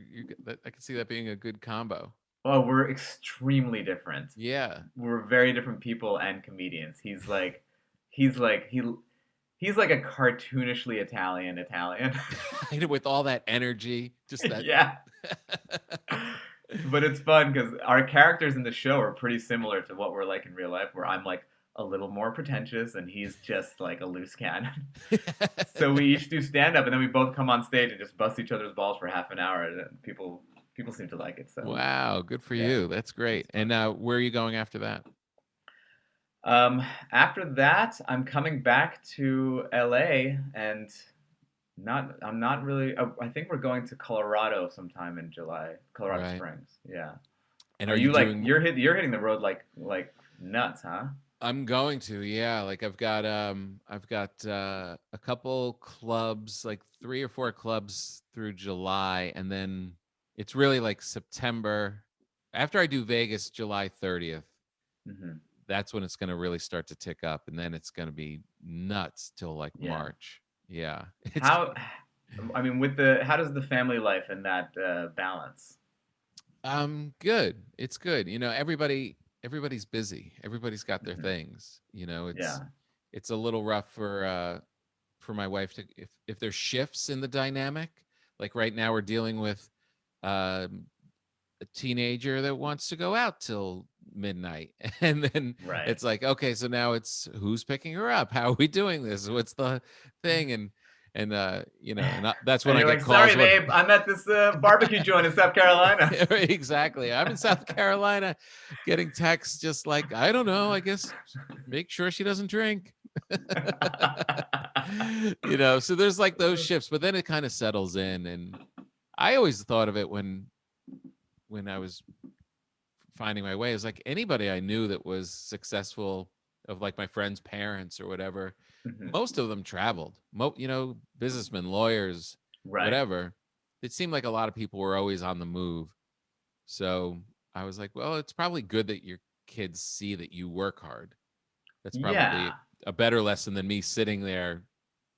can see that being a good combo. Oh, we're extremely different. Yeah. We're very different people and comedians. He's like a cartoonishly Italian. With all that energy, just that. Yeah. But it's fun because our characters in the show are pretty similar to what we're like in real life, where I'm like a little more pretentious and he's just like a loose cannon. So we each do stand up and then we both come on stage and just bust each other's balls for half an hour, and people seem to like it. So Wow, good for Yeah. you. That's great. And where are you going after that? After that, I'm coming back to LA and I'm not really. I think we're going to Colorado sometime in July. Colorado Right. Springs. Yeah. And Are are you you like doing? you're hitting the road like nuts, huh? I'm going to, yeah. Like I've got a couple clubs, like 3 or 4 clubs through July, and then it's really like September. After I do Vegas, July 30th, Hmm. that's when it's going to really start to tick up, and then it's going to be nuts till like Yeah. March. Yeah, it's How? I mean, how does the family life and that balance? good. It's good. You know, everybody's busy. Everybody's got their Hmm. things. You know, Yeah. it's a little rough for my wife to if there's shifts in the dynamic. Like right now we're dealing with um a teenager that wants to go out till midnight. And then Right. it's like, okay, so now it's who's picking her up? How are we doing this? What's the thing? And you know, that's when And I you're get like, sorry, calls when babe, I'm at this barbecue joint in South Carolina. exactly. I'm in South Carolina getting texts just like, I don't know, I guess make sure she doesn't drink. You know, so there's like those shifts, but then it kind of settles in. And I always thought of it when I was finding my way, it was like anybody I knew that was successful, of like my friends' parents or whatever, Mhm. most of them traveled. You know, businessmen, lawyers, Right. whatever. It seemed like a lot of people were always on the move. So I was like, well, it's probably good that your kids see that you work hard. That's probably Yeah. a better lesson than me sitting there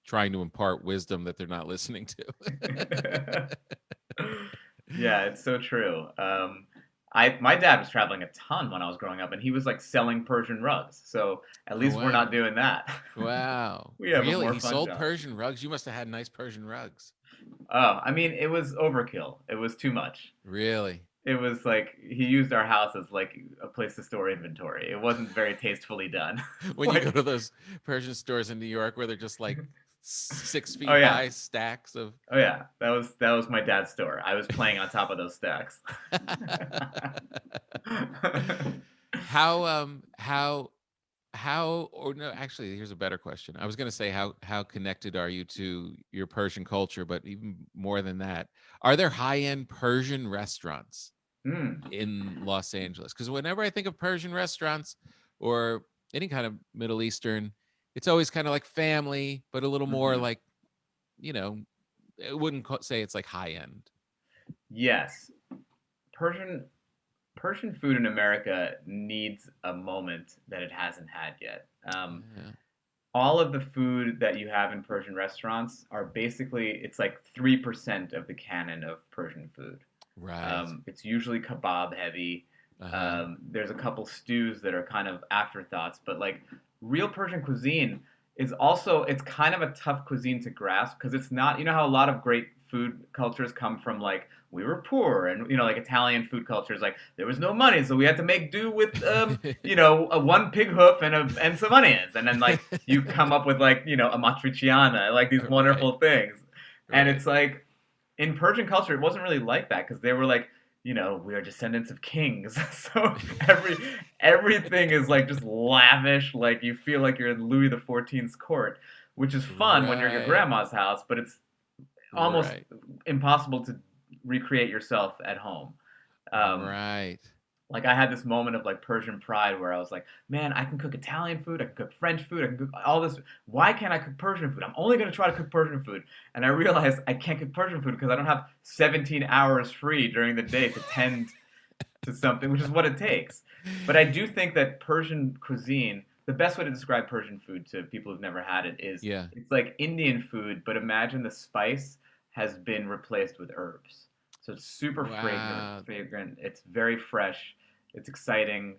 trying to impart wisdom that they're not listening to. Yeah, it's so true. My dad was traveling a ton when I was growing up, and he was like selling Persian rugs. So at Oh least we're not wow. doing that. Wow. We have a Really? more He fun sold job. Persian rugs? You must have had nice Persian rugs. Oh, I mean, it was overkill. It was too much. Really? It was like he used our house as like a place to store inventory. It wasn't very tastefully done. When you go Like, to those Persian stores in New York where they're just like six oh feet yeah, high stacks of oh yeah, that was my dad's store. I was playing on top of those stacks. how or no, actually here's a better question. I was going to say how connected are you to your Persian culture, but even more than that, are there high-end Persian restaurants Mm, in Los Angeles? Because whenever I think of Persian restaurants or any kind of Middle Eastern, it's always kind of like family, but a little more mhm. like, you know, I wouldn't say it's like high end. Yes, Persian Persian food in America needs a moment that it hasn't had yet. Yeah. All of the food that you have in Persian restaurants are basically it's like 3% of the canon of Persian food. Right. It's usually kebab heavy. Uh-huh. There's a couple stews that are kind of afterthoughts, but like real Persian cuisine is also it's kind of a tough cuisine to grasp because it's not you know how a lot of great food cultures come from like we were poor and you know like Italian food cultures like there was no money so we had to make do with a one pig hoof and some onions and then like you come up with like a matriciana like these Right. wonderful things and Right. it's like in Persian culture, it wasn't really like that because they were like, we are descendants of kings. So everything is like just lavish. Like you feel like you're in Louis the XIV's court, which is fun when you're at your Right. grandma's house, but it's almost Right. impossible to recreate yourself at home. Um, Right. like I had this moment of like Persian pride where I was like, man, I can cook Italian food, I can cook French food, I can cook all this. Why can't I cook Persian food? I'm only gonna try to cook Persian food. And I realized I can't cook Persian food because I don't have 17 hours free during the day to tend to something, which is what it takes. But I do think that Persian cuisine, the best way to describe Persian food to people who've never had it is Yeah. it's like Indian food, but imagine the spice has been replaced with herbs. So it's super Wow. fragrant. It's very fresh. It's exciting.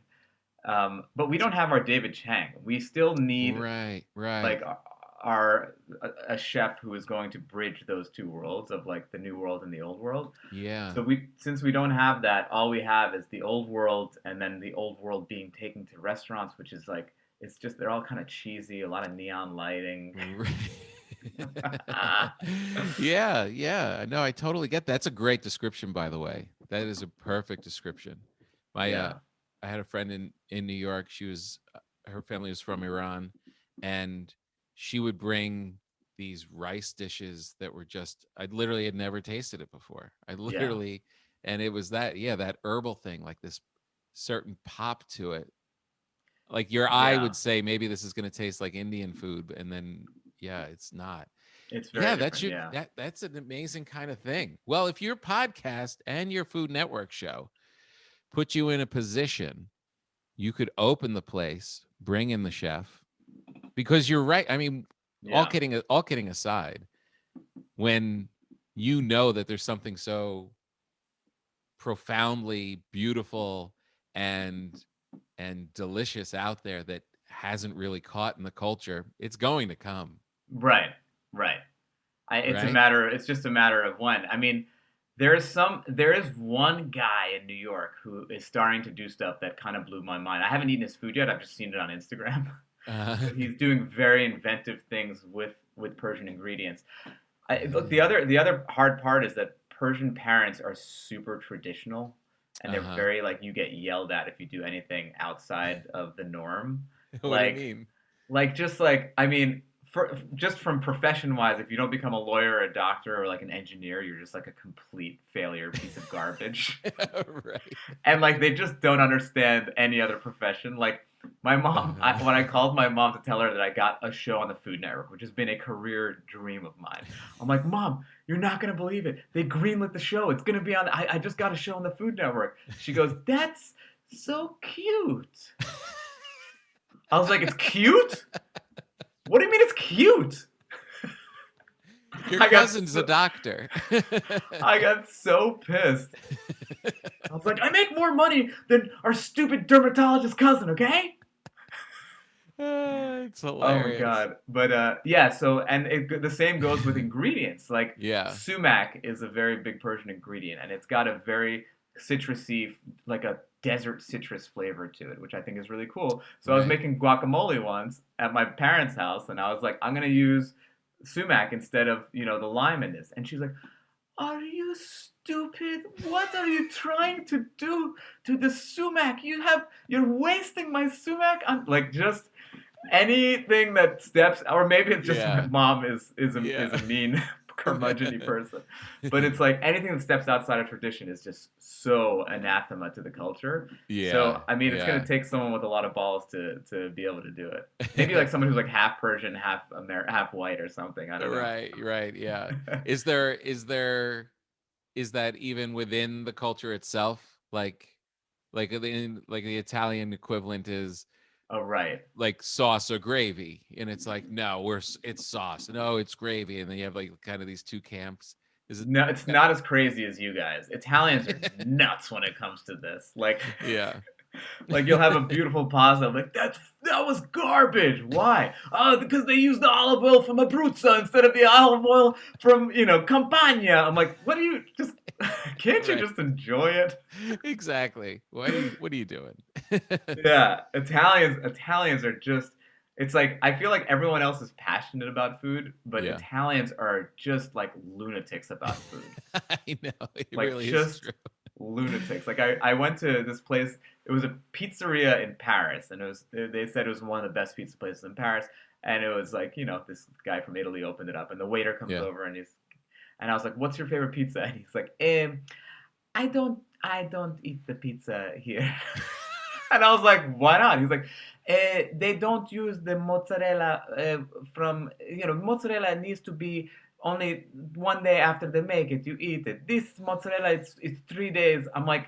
But we don't have our David Chang. We still need Right. Right. like our a chef who is going to bridge those two worlds of like the new world and the old world. Yeah. So since we don't have that, all we have is the old world and then the old world being taken to restaurants, which is like it's just they're all kind of cheesy, a lot of neon lighting. Right. Yeah, yeah. No, I totally get that. That's a great description, by the way. That is a perfect description. My Yeah. I had a friend in New York. her family was from Iran, and she would bring these rice dishes that were just, I literally had never tasted it before. I Yeah. literally, and it was that, yeah, that herbal thing, like this certain pop to it. Like your eye Yeah. would say, maybe this is going to taste like Indian food, and then yeah, it's not. It's very Yeah, different. Yeah. that's an amazing kind of thing. Well, if your podcast and your Food Network show put you in a position, you could open the place, bring in the chef, because you're right. I mean, Yeah. all kidding aside, when you know that there's something so profoundly beautiful and delicious out there that hasn't really caught in the culture, it's going to come, Right. Right. right? It's just a matter of when. I mean, there is one guy in New York who is starting to do stuff that kind of blew my mind. I haven't eaten his food yet. I've just seen it on Instagram. Uh, But he's doing very inventive things with Persian ingredients. Look, the other hard part is that Persian parents are super traditional, and they're uh-huh. very like you get yelled at if you do anything outside of the norm. What do you Like mean? just like I mean, just from profession wise, if you don't become a lawyer or a doctor or like an engineer, you're just like a complete failure, piece of garbage. Right. And like they just don't understand any other profession. Like my mom, when I called my mom to tell her that I got a show on the Food Network, which has been a career dream of mine, I'm like, Mom, you're not gonna believe it. They greenlit the show. It's gonna be on. I just got a show on the Food Network. She goes, That's so cute. I was like, It's cute? What do you mean it's cute? Your cousin's a doctor. I got so pissed. I was like, I make more money than our stupid dermatologist cousin, okay? It's Oh my hilarious. god. But yeah, so and the same goes with ingredients. Like Yeah. sumac is a very big Persian ingredient, and it's got a very citrusy, like a desert citrus flavor to it, which I think is really cool. So I was Right. making guacamole once at my parents' house, and I was like, I'm gonna use sumac instead of the lime in this, and she's like, Are you stupid? What are you trying to do to the sumac? You're wasting my sumac. I'm like just anything that steps, or maybe it's just my Yeah. mom is Yeah. a mean curmudgeon-y person, but it's like anything that steps outside of tradition is just so anathema to the culture. Yeah. So I mean, it's yeah. gonna take someone with a lot of balls to be able to do it. Maybe like someone who's like half Persian, half white or something. I don't know. Right. Yeah. Is that even within the culture itself? Like the Italian equivalent is Oh right. like sauce or gravy, and it's like, no, it's sauce, no, it's gravy, and then you have like kind of these two camps. Is it? No, it's not as crazy as you guys. Italians are nuts when it comes to this. Like, Yeah. like you'll have a beautiful pasta. I'm like, that was garbage. Why? Oh, because they used the olive oil from Abruzzo instead of the olive oil from Campania. I'm like, what do you just? Can't you Right. just enjoy it? Exactly. What are you doing? Yeah, Italians are just. It's like I feel like everyone else is passionate about food, but Yeah. Italians are just like lunatics about food. I know, it Like really is just true. lunatics. Like I went to this place. It was a pizzeria in Paris, and they said it was one of the best pizza places in Paris. And it was like this guy from Italy opened it up, and the waiter comes Yeah. over, and I was like, "What's your favorite pizza?" And he's like, I don't eat the pizza here." And I was like, "Why not?" He's like, "They don't use the mozzarella from mozzarella needs to be." Only one day after they make it, you eat it. This mozzarella, it's 3 days. I'm like,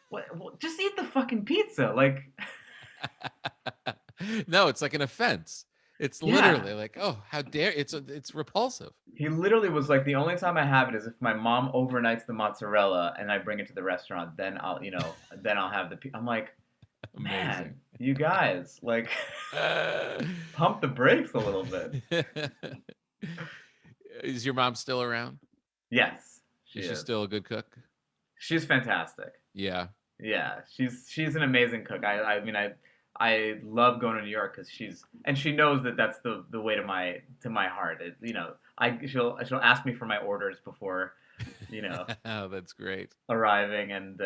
what? Just eat the fucking pizza. Like, No, it's like an offense. It's yeah. literally like, oh, how dare, it's repulsive. He literally was like, the only time I have it is if my mom overnights the mozzarella and I bring it to the restaurant. Then I'll have the. I'm like, man, Amazing. you guys, like, pump the brakes a little bit. Is your mom still around? Yes, Is she is. still a good cook? She's fantastic. Yeah. Yeah, she's an amazing cook. I mean I love going to New York because she knows that that's the way to my heart. She'll ask me for my orders before Oh, that's great. arriving, and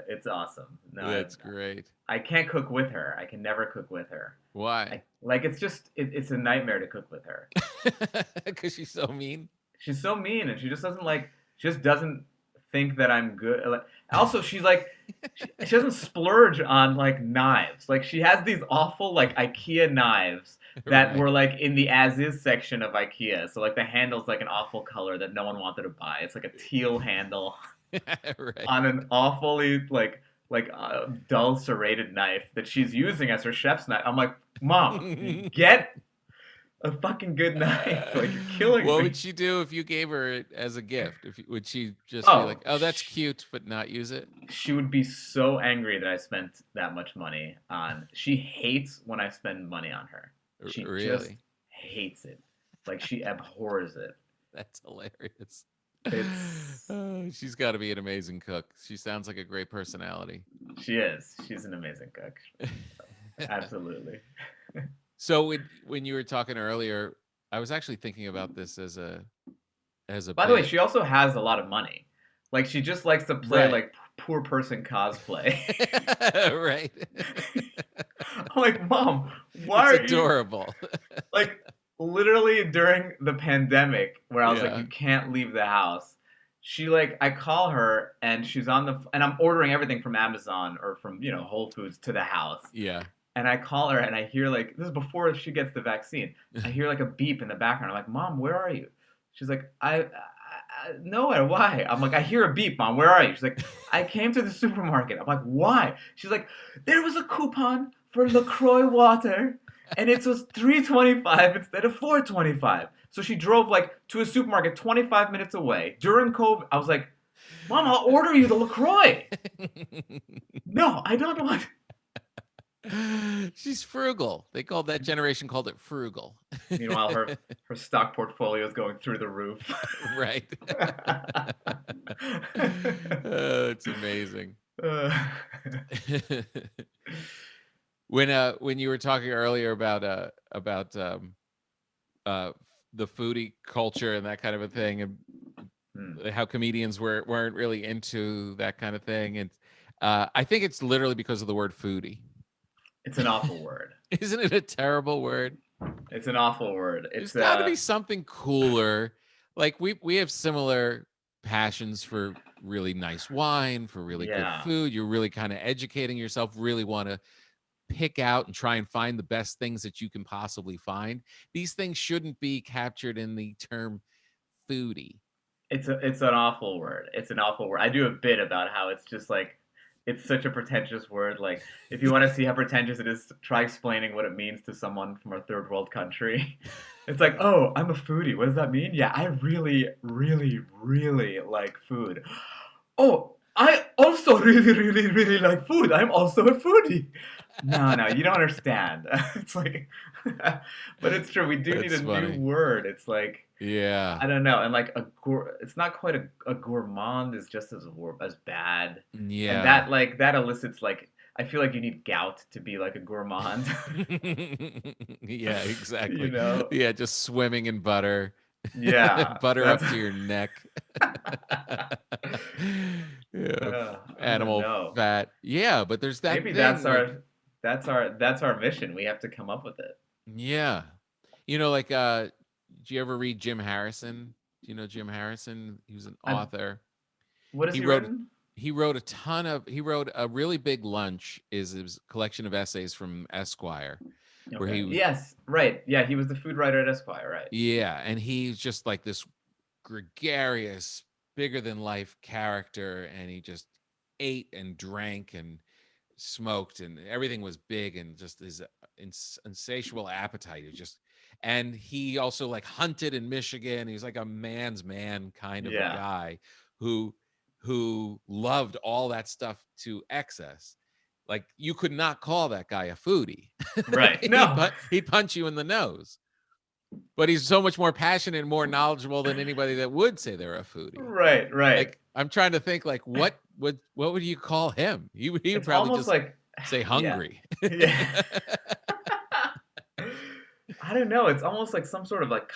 it's awesome. No, That's great. I can't cook with her. I can never cook with her. Why? Like it's a nightmare to cook with her. Because she's so mean. She's so mean, and she just doesn't think that I'm good. Like, also, she's like, she doesn't splurge on like knives. Like she has these awful like IKEA knives that Right. were like in the as is section of IKEA. So like the handle's like an awful color that no one wanted to buy. It's like a teal handle Right. on an awfully dull serrated knife that she's using as her chef's knife. I'm like, Mom, get a fucking good knife. Like you're killing What me. would she do if you gave her it as a gift? Would she just be Oh, like, "Oh, that's cute," but not use it? she would be so angry that I spent that much money on. She hates when I spend money on her. She just Really? hates it. Like she abhors it. That's hilarious. It's Oh, she's got to be an amazing cook. She sounds like a great personality. she is. She's an amazing cook. Absolutely. So when you were talking earlier, I was actually thinking about this as a By the way, bit. she also has a lot of money. Like she just likes to play Right. like poor person cosplay. Right. I'm like, Mom, why It's are you adorable. like literally during the pandemic where I was like, Yeah. you can't leave the house. She like I call her and she's on the and I'm ordering everything from Amazon or from Whole Foods to the house. Yeah. And I call her and I hear like this is before she gets the vaccine. I hear like a beep in the background. I'm like, Mom, where are you? She's like, I nowhere. Why? I'm like, I hear a beep, Mom. Where are you? She's like, I came to the supermarket. I'm like, why? She's like, there was a coupon for LaCroix water, and it was $3.25 instead of $4.25. So she drove like to a supermarket 25 minutes away during COVID. I was like, Mom, I'll order you the LaCroix. No, I don't want. She's frugal. That generation called it frugal. Meanwhile, her stock portfolio is going through the roof. Right. Oh, it's amazing. When you were talking earlier about the foodie culture and that kind of a thing, and how comedians weren't really into that kind of thing, and I think it's literally because of the word foodie. It's an awful word. Isn't it a terrible word? It's an awful word. There's got to be something cooler. Like we have similar passions for really nice wine, for really good food. You're really kind of educating yourself, really want to pick out and try and find the best things that you can possibly find. These things shouldn't be captured in the term foodie. It's an awful word. It's an awful word. I do a bit about how it's just like it's such a pretentious word. Like if you want to see how pretentious it is, try explaining what it means to someone from a third world country. It's like, oh, I'm a foodie. What does that mean? Yeah, I really, really, really like food. Oh, I also really, really, really like food. I'm also a foodie. No, you don't understand. It's like, but it's true. We do need a new word. It's like, yeah, I don't know. And like it's not quite a gourmand is just as bad. Yeah, And that elicits like, I feel like you need gout to be like a gourmand. Yeah, exactly. You know? Yeah, just swimming in butter. Yeah. Butter up to your neck. Yeah, animal fat. Yeah, but there's that Maybe thing, that's our mission. We have to come up with it. Yeah. Like did you ever read Jim Harrison? Do you know Jim Harrison? He was an author. What has he written? He wrote a really big lunch is his collection of essays from Esquire. Okay. Where he Yes, right. Yeah, he was the food writer at Esquire, right? Yeah, and he's just like this gregarious, bigger than life character, and he just ate and drank and smoked, and everything was big, and just his insatiable appetite. And he also like hunted in Michigan. He was like a man's man kind of a guy who loved all that stuff to excess. Like you could not call that guy a foodie. Right. No. He'd punch you in the nose. But he's so much more passionate and more knowledgeable than anybody that would say they're a foodie. Right. Like I'm trying to think like what would you call him? He would probably just like say hungry. Yeah. I don't know. It's almost like some sort of like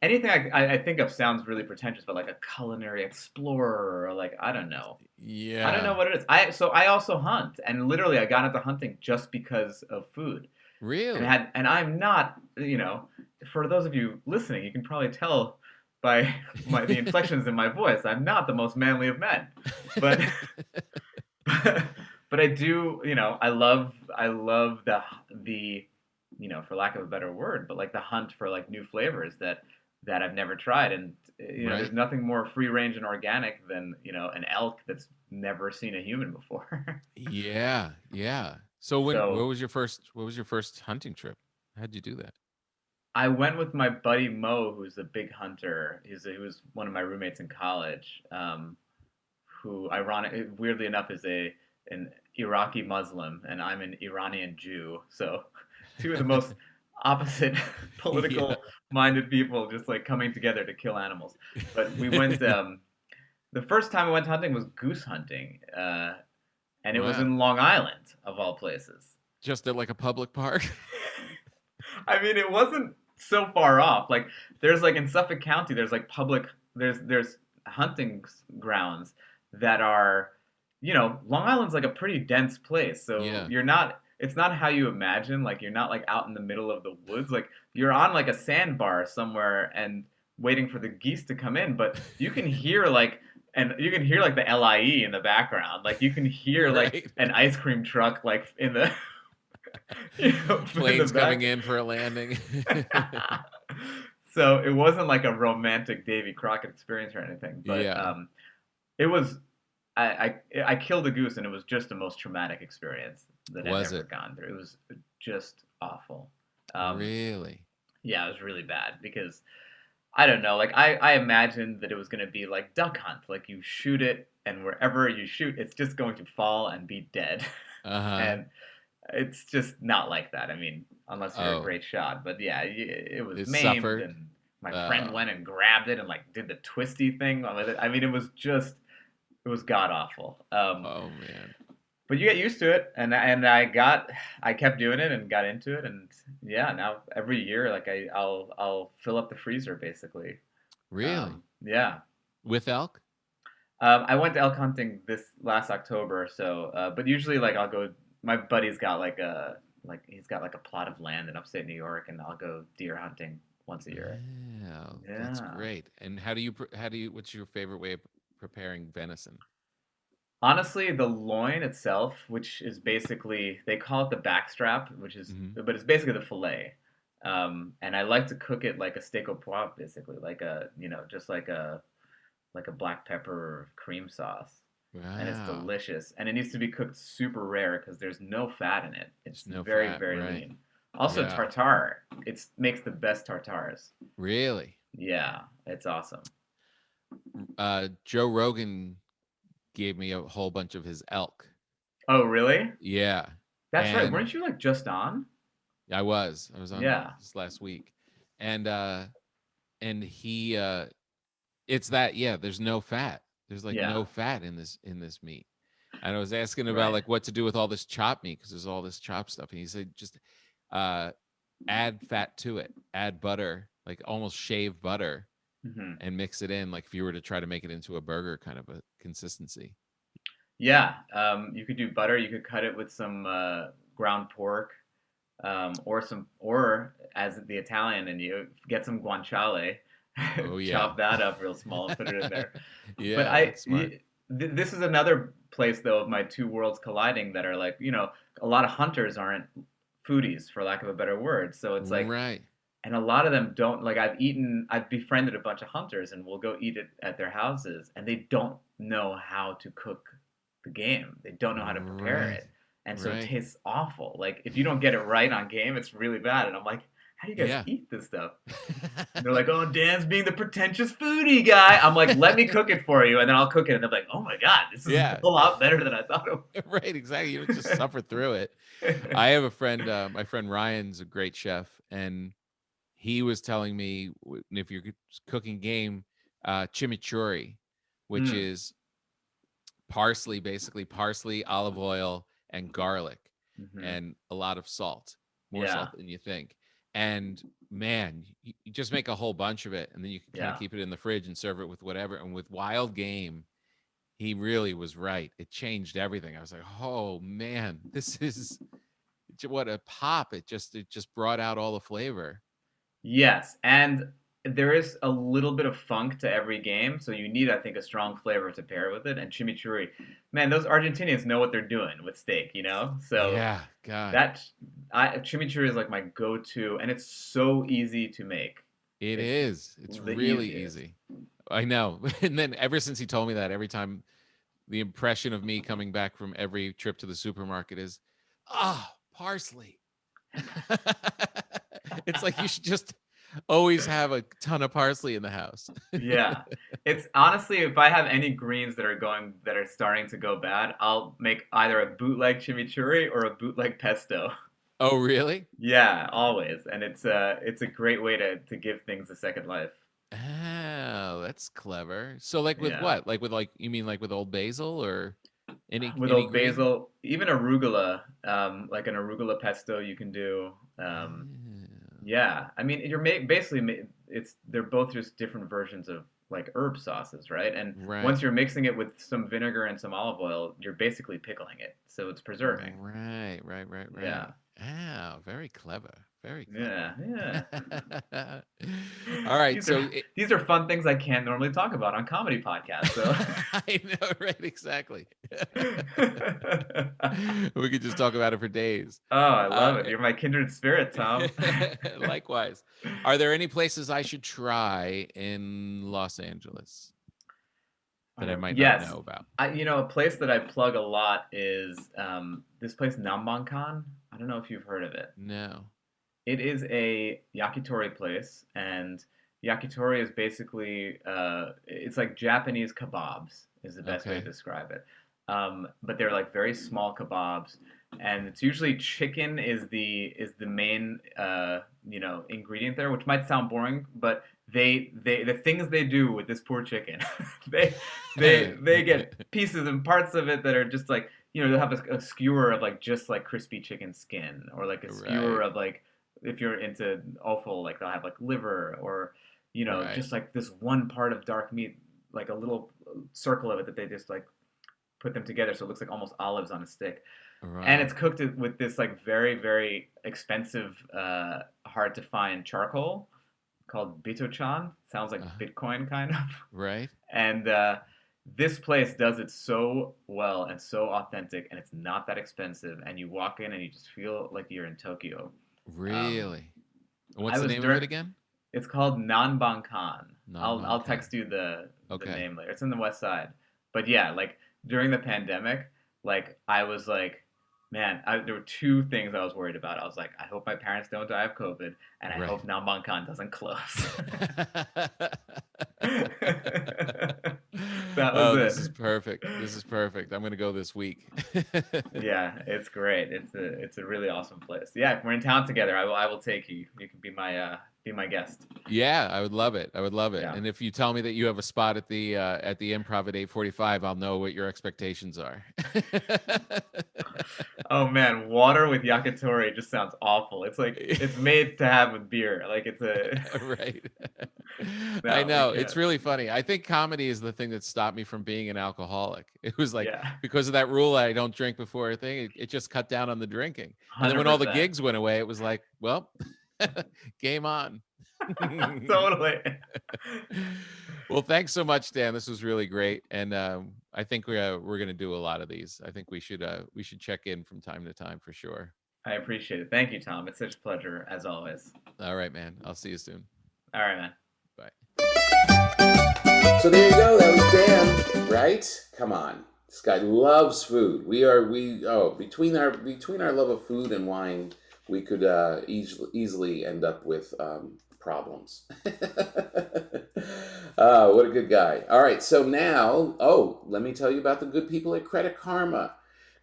anything I think of sounds really pretentious, but like a culinary explorer or like, I don't know. Yeah. I don't know what it is. I also hunt, and literally I got into hunting just because of food. Really? And I'm not, for those of you listening, you can probably tell by the inflections in my voice, I'm not the most manly of men, but but I do, I love the for lack of a better word, but like the hunt for like new flavors that I've never tried. And there's Right. nothing more free range and organic than an elk that's never seen a human before. Yeah, yeah. So what So was your first hunting trip? How'd you do that? I went with my buddy Mo, who's a big hunter. He was one of my roommates in college, who weirdly enough is an Iraqi Muslim, and I'm an Iranian Jew. So two of the most opposite Yeah. political minded people just like coming together to kill animals. But we went. The first time I went hunting was goose hunting, and it was Wow. in Long Island of all places. Just at like a public park? I mean, it wasn't so far off. Like there's like in Suffolk County, there's like public there's hunting grounds that are, Long Island's like a pretty dense place. So Yeah. it's not how you imagine. Like you're not like out in the middle of the woods. Like you're on like a sandbar somewhere and waiting for the geese to come in, but you can hear like the LIE in the background. Like you can hear like Right. an ice cream truck like in the in the Planes coming back. in for a landing. So it wasn't like a romantic Davy Crockett experience or anything, but Yeah. it was. I killed a goose, and it was just the most traumatic experience that I've Was ever it? gone through. It was just awful. Really? Yeah, it was really bad because I don't know. Like I imagined that it was gonna be like duck hunt, like you shoot it, and wherever you shoot, it's just going to fall and be dead, Uh-huh. and it's just not like that. I mean, unless you're a Oh, great shot. But yeah, it was it maimed, suffered. and my friend Oh. went and grabbed it and like did the twisty thing with it. I mean, it was god awful. Oh man. But you get used to it, and I kept doing it and got into it, and yeah, now every year like I'll fill up the freezer basically. Really? Yeah. With elk? I went to elk hunting this last October, so but usually like I'll go. My buddy's got he's got like a plot of land in upstate New York, and I'll go deer hunting once a year. Wow, that's Yeah. great. And what's your favorite way of preparing venison? Honestly, the loin itself, which is basically they call it the backstrap, Hmm. but it's basically the fillet. And I like to cook it like a steak au poivre, basically, like just like a black pepper cream sauce, and it's Wow. delicious. And it needs to be cooked super rare because there's no fat in it. There's It's no very, fat, very right? lean. Also, Yeah. tartare. It makes the best tartares. Really? Yeah, it's awesome. Joe Rogan gave me a whole bunch of his elk. Oh, really? Yeah. That's right. And Weren't you like just on? I was on Yeah, this last week. And he it's that, yeah, there's no fat. There's like yeah, no fat in this meat. And I was asking about right. like what to do with all this chopped meat because there's all this chopped stuff. And he said just uh add fat to it, add butter, like almost shave butter Hmm. and mix it in, like if you were to try to make it into a burger kind of a consistency. Yeah, you could do butter. You could cut it with some ground pork, or as the Italian, and you get some guanciale, Oh yeah. chop that up real small and put it in there. But Yeah, that's smart. this is another place though of my two worlds colliding that are like, a lot of hunters aren't foodies, for lack of a better word. So it's like, Right. and a lot of them don't like. I've befriended a bunch of hunters, and we'll go eat it at their houses, and they don't know how to cook the game. They don't know how to prepare Right. it, and so it Right. tastes awful. Like if you don't get it right on game, it's really bad. And I'm like, how do you guys Yeah. eat this stuff? And they're like, oh, Dan's being the pretentious foodie guy. I'm like, let me cook it for you, and then I'll cook it. And they're like, oh my god, this is Yeah. a lot better than I thought it Right, exactly. You don't just would. suffer through it. I have a friend, my friend Ryan's a great chef, and he was telling me if you're cooking game, chimichurri, which Mm, is basically parsley, olive oil, and garlic, hmm. and a lot of salt, more Yeah, salt than you think. And man, you just make a whole bunch of it, and then you can kind of yeah. keep it in the fridge and serve it with whatever. And with wild game, he really was right. It changed everything. I was like, oh man, what a pop. It just brought out all the flavor. Yes, and there is a little bit of funk to every game, so you need, I think, a strong flavor to pair with it. And chimichurri, man, those Argentinians know what they're doing with steak, you know? So Yeah, God. that chimichurri is like my go-to, and it's so easy to make. It It's is. It's the really easiest. easy. I know. And then ever since he told me that, every time the impression of me coming back from every trip to the supermarket is, parsley. It's like you should just always have a ton of parsley in the house. Yeah. It's honestly, if I have any greens that are starting to go bad, I'll make either a bootleg chimichurri or a bootleg pesto. Oh, really? Yeah, always. And it's a great way to give things a second life. Oh, that's clever. So like with Yeah. what? Like with you mean like with old basil or With any old green? basil, even arugula, like an arugula pesto you can do. Oh, Yeah. I mean, it's they're both just different versions of like herb sauces, right? And right. once you're mixing it with some vinegar and some olive oil, you're basically pickling it. So it's preserving. Right, right, right, right. Yeah. Ah, very clever. Very Yeah, yeah. clever. All right, These are so these are fun things I can't normally talk about on comedy podcasts. So I know, right? Exactly. We could just talk about it for days. Oh, I Uh, love it. You're my kindred spirit, Tom. Likewise. Are there any places I should try in Los Angeles that I might not Yes. know about? A place that I plug a lot is this place Nambankan. I don't know if you've heard of it. No. It is a yakitori place, and yakitori is basically it's like Japanese kebabs is the best way to Okay. describe it. But they're like very small kebabs, and it's usually chicken is the main ingredient there, which might sound boring, but they the things they do with this poor chicken, they they get pieces and parts of it that are just like they'll have a skewer of like just like crispy chicken skin, or like a skewer Right. of like if you're into offal, like they'll have like liver or Right. just like this one part of dark meat, like a little circle of it that they just like put them together so it looks like almost olives on a stick. And Right. it's cooked with this like very, very expensive, hard to find charcoal called bitochan. Sounds like Uh, Bitcoin kind of. right. And this place does it so well and so authentic, and it's not that expensive. And you walk in and you just feel like you're in Tokyo. Um, Really. What's I the was name of during. it again? It's called Nanbankan. I'll Nanbankan. text you the Okay. name later. It's in the West Side. But yeah, like during the pandemic, like I was like, man, there were two things I was worried about. I was like, I hope my parents don't die of COVID, and I Right. hope Nanbankan doesn't close. That was Oh, it. this is perfect. This is perfect. I'm gonna go this week. Yeah, it's great. It's a really awesome place. Yeah, if we're in town together, I will take you. You can be my guest. Yeah, I would love it. I would love it. Yeah. And if you tell me that you have a spot at the Improv at 8:45, I'll know what your expectations are. Oh man, water with yakitori just sounds awful. It's like it's made to have with beer. Like it's a Right. I no, we know. It's can't. really funny. I think comedy is the thing that stopped me from being an alcoholic. It was like Yeah, because of that rule I don't drink before a thing, it just cut down on the drinking. And then when all the 100%. gigs went away, it was like, well, game on. Totally. Well, thanks so much, Dan. This was really great, and I think we're going to do a lot of these. I think we should check in from time to time for sure. I appreciate it. Thank you, Tom. It's such a pleasure as always. All right, man. I'll see you soon. All right, man. Bye. So there you go. That was Dan, right? Come on, this guy loves food. Between our love of food and wine, we could easily end up with problems. What a good guy. All right, so now, let me tell you about the good people at Credit Karma.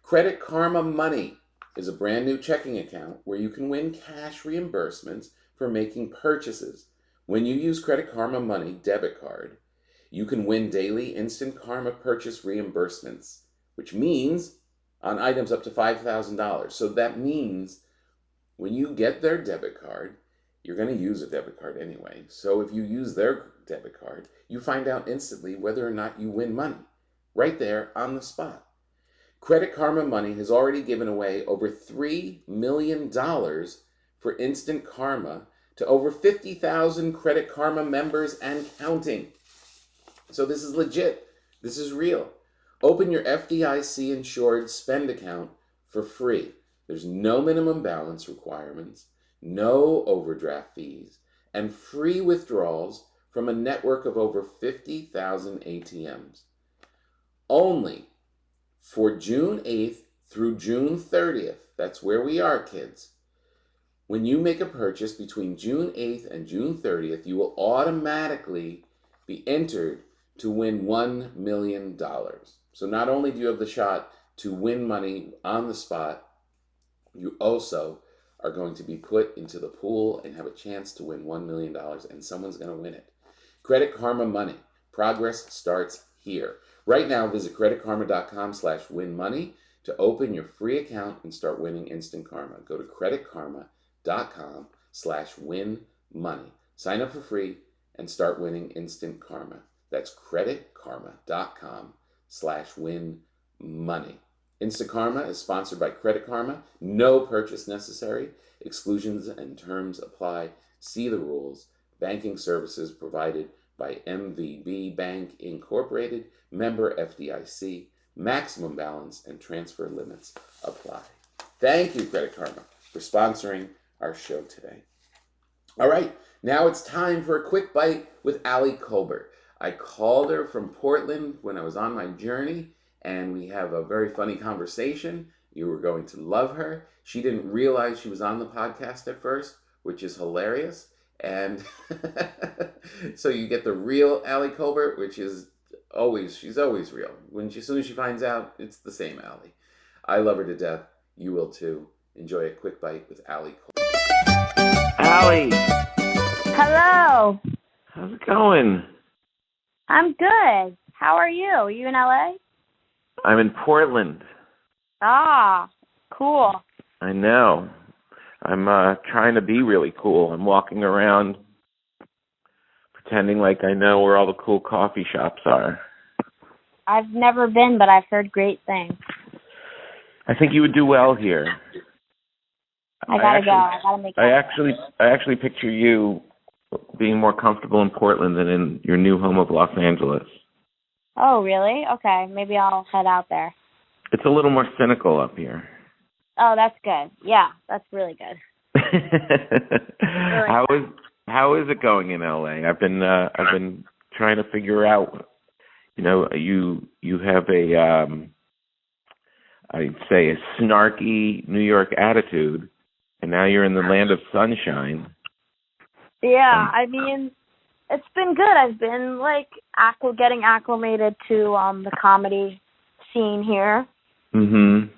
Credit Karma Money is a brand new checking account where you can win cash reimbursements for making purchases. When you use Credit Karma Money debit card, you can win daily instant Karma purchase reimbursements, which means on items up to $5,000. So that means when you get their debit card, you're going to use a debit card anyway. So if you use their debit card, you find out instantly whether or not you win money right there on the spot. Credit Karma Money has already given away over $3 million for Instant Karma to over 50,000 Credit Karma members and counting. So this is legit. This is real. Open your FDIC insured spend account for free. There's no minimum balance requirements, no overdraft fees, and free withdrawals from a network of over 50,000 ATMs. Only for June 8th through June 30th. That's where we are, kids. When you make a purchase between June 8th and June 30th, you will automatically be entered to win $1 million. So not only do you have the shot to win money on the spot, you also are going to be put into the pool and have a chance to win $1 million, and someone's going to win it. Credit Karma Money. Progress starts here. Right now, visit creditkarma.com/winmoney to open your free account and start winning instant karma. Go to creditkarma.com/winmoney. Sign up for free and start winning instant karma. That's creditkarma.com/winmoney. Instant Karma is sponsored by Credit Karma. No purchase necessary. Exclusions and terms apply. See the rules. Banking services provided by MVB Bank Incorporated. Member FDIC. Maximum balance and transfer limits apply. Thank you, Credit Karma, for sponsoring our show today. All right, now it's time for a quick bite with Ali Kolbert. I called her from Portland when I was on my journey, and we have a very funny conversation. You were going to love her. She didn't realize she was on the podcast at first, which is hilarious. And so you get the real Ali Kolbert, which is she's always real. As soon as she finds out, it's the same Ali. I love her to death. You will too. Enjoy a quick bite with Ali Kolbert. Ali, Hello. how's it going? I'm good. How are you? Are you in LA? I'm in Portland. Ah, cool. I know. I'm trying to be really cool. I'm walking around pretending like I know where all the cool coffee shops are. I've never been, but I've heard great things. I think you would do well here. I gotta go. I gotta make I that. actually picture you being more comfortable in Portland than in your new home of Los Angeles. Oh, really? Okay. Maybe I'll head out there. It's a little more cynical up here. Oh, that's good. Yeah, that's really good. How is it going in LA? I've been trying to figure out. You have I'd say a snarky New York attitude, and now you're in the land of sunshine. Yeah, I mean, it's been good. I've been getting acclimated to the comedy scene here. Mhm.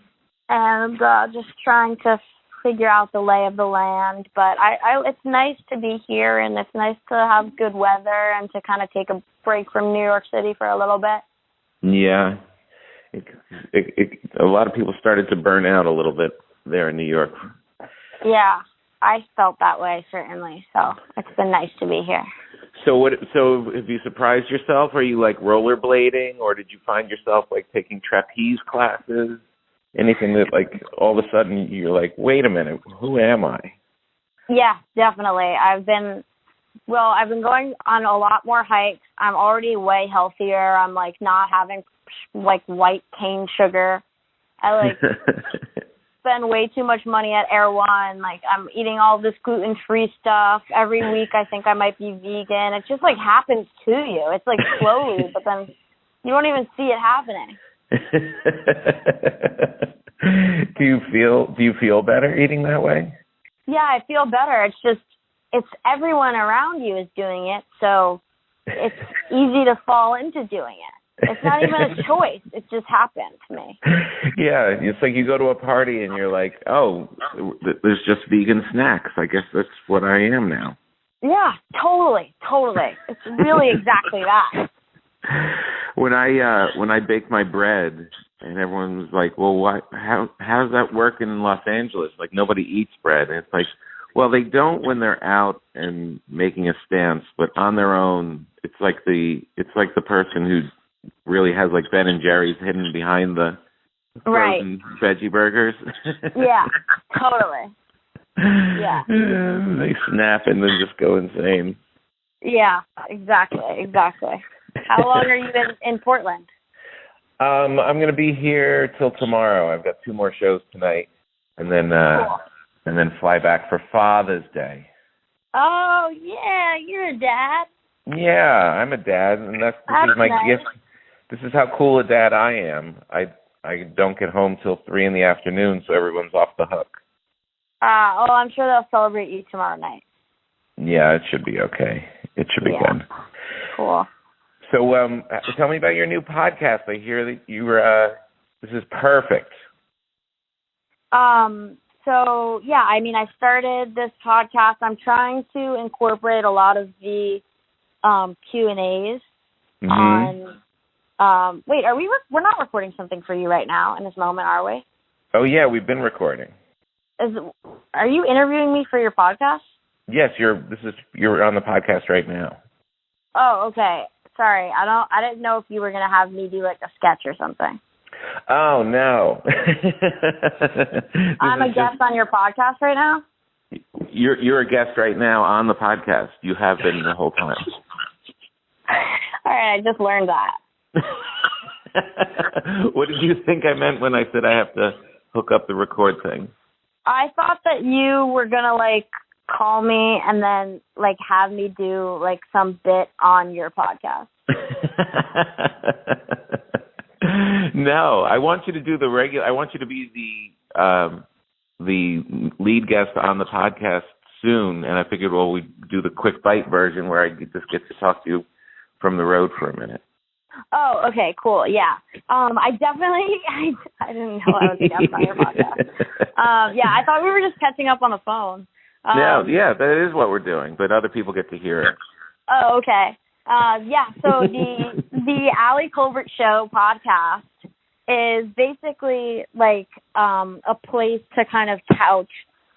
And just trying to figure out the lay of the land. But it's nice to be here, and it's nice to have good weather and to kind of take a break from New York City for a little bit. Yeah. A lot of people started to burn out a little bit there in New York. Yeah, I felt that way, certainly. So it's been nice to be here. So have you surprised yourself? Are you rollerblading, or did you find yourself taking trapeze classes? Anything that all of a sudden you're wait a minute, who am I? Yeah, definitely. I've been going on a lot more hikes. I'm already way healthier. I'm not having white cane sugar. I spend way too much money at Air One. I'm eating all this gluten-free stuff. Every week I think I might be vegan. It just happens to you. It's slowly, but then you don't even see it happening. Do you feel better eating that way? Yeah, I feel better. It's everyone around you is doing it, so it's easy to fall into doing it. It's not even a choice. It just happened to me. Yeah, it's you go to a party and you're oh, there's just vegan snacks. I guess that's what I am now. Yeah, totally. It's really exactly that. When I bake my bread, and everyone was well, how does that work in Los Angeles? Nobody eats bread. And it's well, they don't when they're out and making a stance, but on their own, it's the person who really has Ben and Jerry's hidden behind the Right. frozen veggie burgers. Yeah, totally. Yeah. They snap and then just go insane. Yeah, exactly. How long are you in Portland? I'm going to be here till tomorrow. I've got 2 more shows tonight, and then Cool. and then fly back for Father's Day. Oh, yeah, you're a dad. Yeah, I'm a dad, and this is my nice. gift. This is how cool a dad I am. I don't get home till 3 in the afternoon, so everyone's off the hook. I'm sure they'll celebrate you tomorrow night. Yeah, it should be okay. It should be good. Cool. So, tell me about your new podcast. I hear that you were. This is perfect. So yeah, I mean, I started this podcast. I'm trying to incorporate a lot of the Q&As on. Wait, are we? We're not recording something for you right now in this moment, are we? Oh yeah, we've been recording. Are you interviewing me for your podcast? Yes, you're on the podcast right now. Oh, okay. Sorry, I didn't know if you were gonna have me do like a sketch or something. Oh no. I'm a guest on your podcast right now. You're a guest right now on the podcast. You have been the whole time. All right, I just learned that. What did you think I meant when I said I have to hook up the record thing? I thought that you were gonna like call me and then like have me do like some bit on your podcast. No, I want you to do the regular. I want you to be the lead guest on the podcast soon. And I figured, well, we do the quick bite version where I just get to talk to you from the road for a minute. Oh, okay, cool. Yeah. I definitely, I didn't know I was a guest on your podcast. Yeah, I thought we were just catching up on the phone. Yeah, that is what we're doing, but other people get to hear it. Oh, okay. Yeah, so the Ali Kolbert Show podcast is basically like a place to kind of couch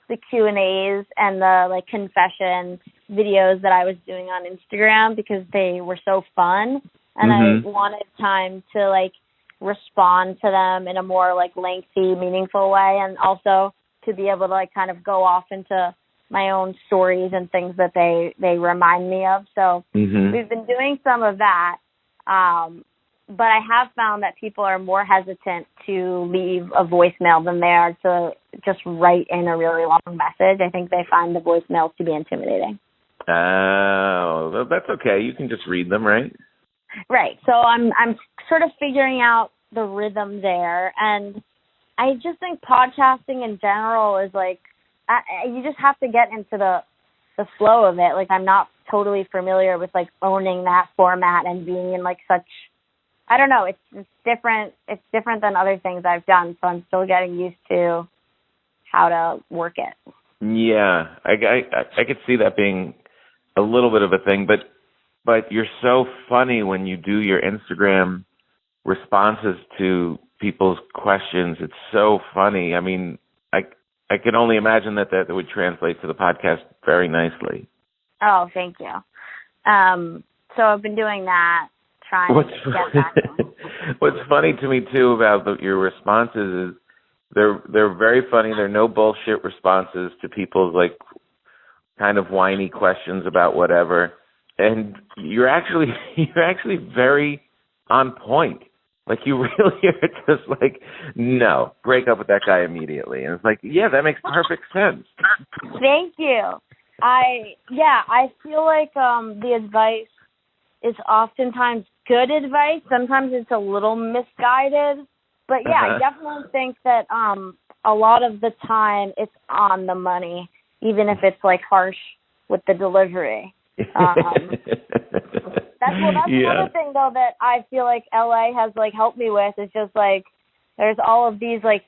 the Q&As and the like confession videos that I was doing on Instagram because they were so fun. And I wanted time to like respond to them in a more like lengthy, meaningful way, and also to be able to like kind of go off into my own stories and things that they remind me of. So we've been doing some of that, but I have found that people are more hesitant to leave a voicemail than they are to just write in a really long message. I think they find the voicemails to be intimidating. Oh, that's okay. You can just read them, right? Right. So I'm sort of figuring out the rhythm there, and I just think podcasting in general is like you just have to get into the flow of it. Like I'm not totally familiar with like owning that format and being in like such, I don't know, it's different. It's different than other things I've done, so I'm still getting used to how to work it. Yeah, I could see that being a little bit of a thing, but you're so funny when you do your Instagram responses to people's questions. It's so funny. I mean, I can only imagine that would translate to the podcast very nicely. Oh, thank you. So I've been doing that, trying to get back on. What's funny to me too about your responses is they're very funny. They're no bullshit responses to people's like kind of whiny questions about whatever. And you're actually very on point. Like you really are just like, no, break up with that guy immediately. And it's like, yeah, that makes perfect sense. Thank you. I feel like the advice is oftentimes good advice. Sometimes it's a little misguided. But yeah, I definitely think that a lot of the time it's on the money, even if it's like harsh with the delivery. That's another thing though that I feel like LA has like helped me with is just like there's all of these like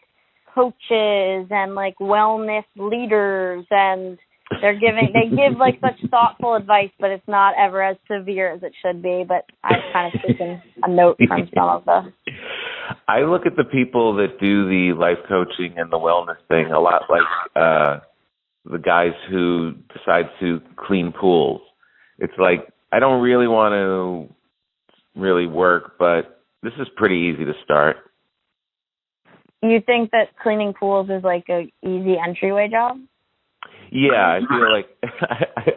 coaches and like wellness leaders and they give like such thoughtful advice, but it's not ever as severe as it should be. But I've kind of taken a note from some of the. I look at the people that do the life coaching and the wellness thing a lot like the guys who decide to clean pools. It's like, I don't really want to really work, but this is pretty easy to start. You think that cleaning pools is like a easy entryway job? Yeah,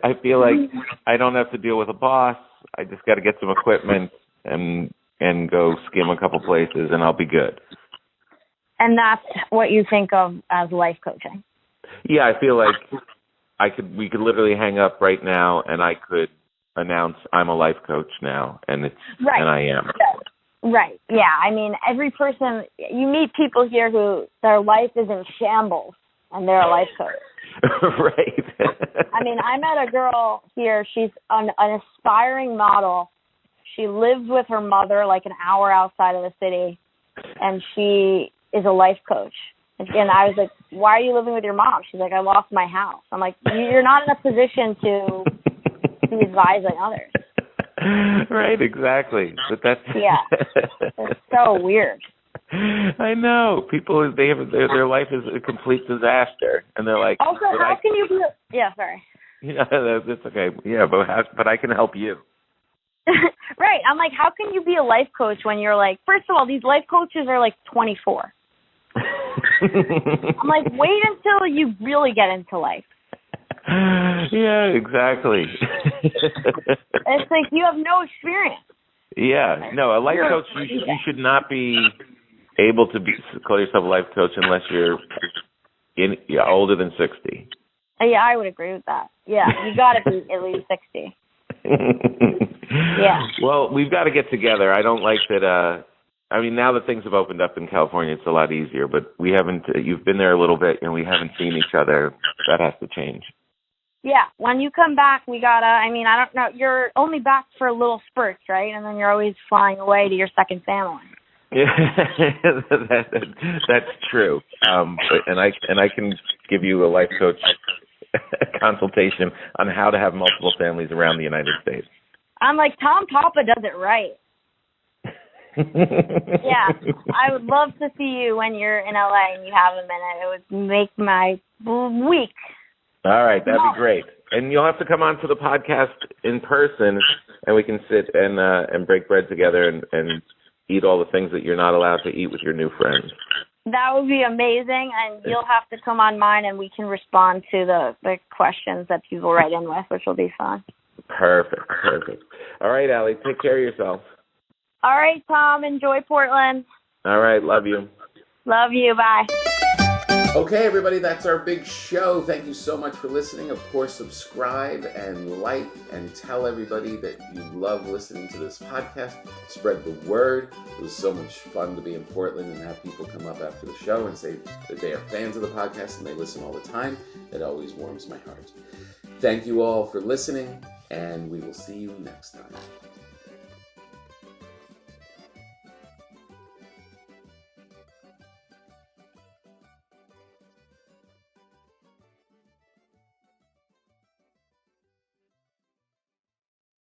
I feel like I don't have to deal with a boss. I just got to get some equipment and go skim a couple places, and I'll be good. And that's what you think of as life coaching? Yeah, I feel like we could literally hang up right now, and I could announce I'm a life coach now, and Right. and I am. Right. Yeah. I mean, every person, you meet people here who their life is in shambles, and they're a life coach. Right. I mean, I met a girl here. She's an aspiring model. She lives with her mother like an hour outside of the city, and she is a life coach. And I was like, why are you living with your mom? She's like, I lost my house. I'm like, you're not in a position to be advising others. Right, exactly. But that's it's so weird. I know people. They have their life is a complete disaster, and they're like. Also, how can you be? Yeah, sorry. Yeah, that's okay. Yeah, but I can help you. Right. I'm like, how can you be a life coach when you're like? First of all, these life coaches are like 24. I'm like, wait until you really get into life. Yeah, exactly. It's like you have no experience. Yeah, no, a life coach, you should not be able to call yourself a life coach unless you're older than 60. Yeah, I would agree with that. Yeah, you got to be at least 60. Yeah. Well, we've got to get together. I don't like that. I mean, now that things have opened up in California, it's a lot easier. But we haven't. You've been there a little bit, and we haven't seen each other. That has to change. Yeah, when you come back, we gotta. I mean, I don't know. You're only back for little spurts, right? And then you're always flying away to your second family. Yeah, that's true. And I can give you a life coach consultation on how to have multiple families around the United States. I'm like, Tom Papa does it right. Yeah, I would love to see you when you're in LA and you have a minute. It would make my week. All right, that'd be great. And you'll have to come on to the podcast in person, and we can sit and break bread together and eat all the things that you're not allowed to eat with your new friends. That would be amazing, and you'll have to come on mine, and we can respond to the questions that people write in with, which will be fun. Perfect. All right, Ali, take care of yourself. All right, Tom, enjoy Portland. All right, love you. Love you, bye. Okay, everybody, that's our big show. Thank you so much for listening. Of course, subscribe and like and tell everybody that you love listening to this podcast. Spread the word. It was so much fun to be in Portland and have people come up after the show and say that they are fans of the podcast and they listen all the time. That always warms my heart. Thank you all for listening, and we will see you next time.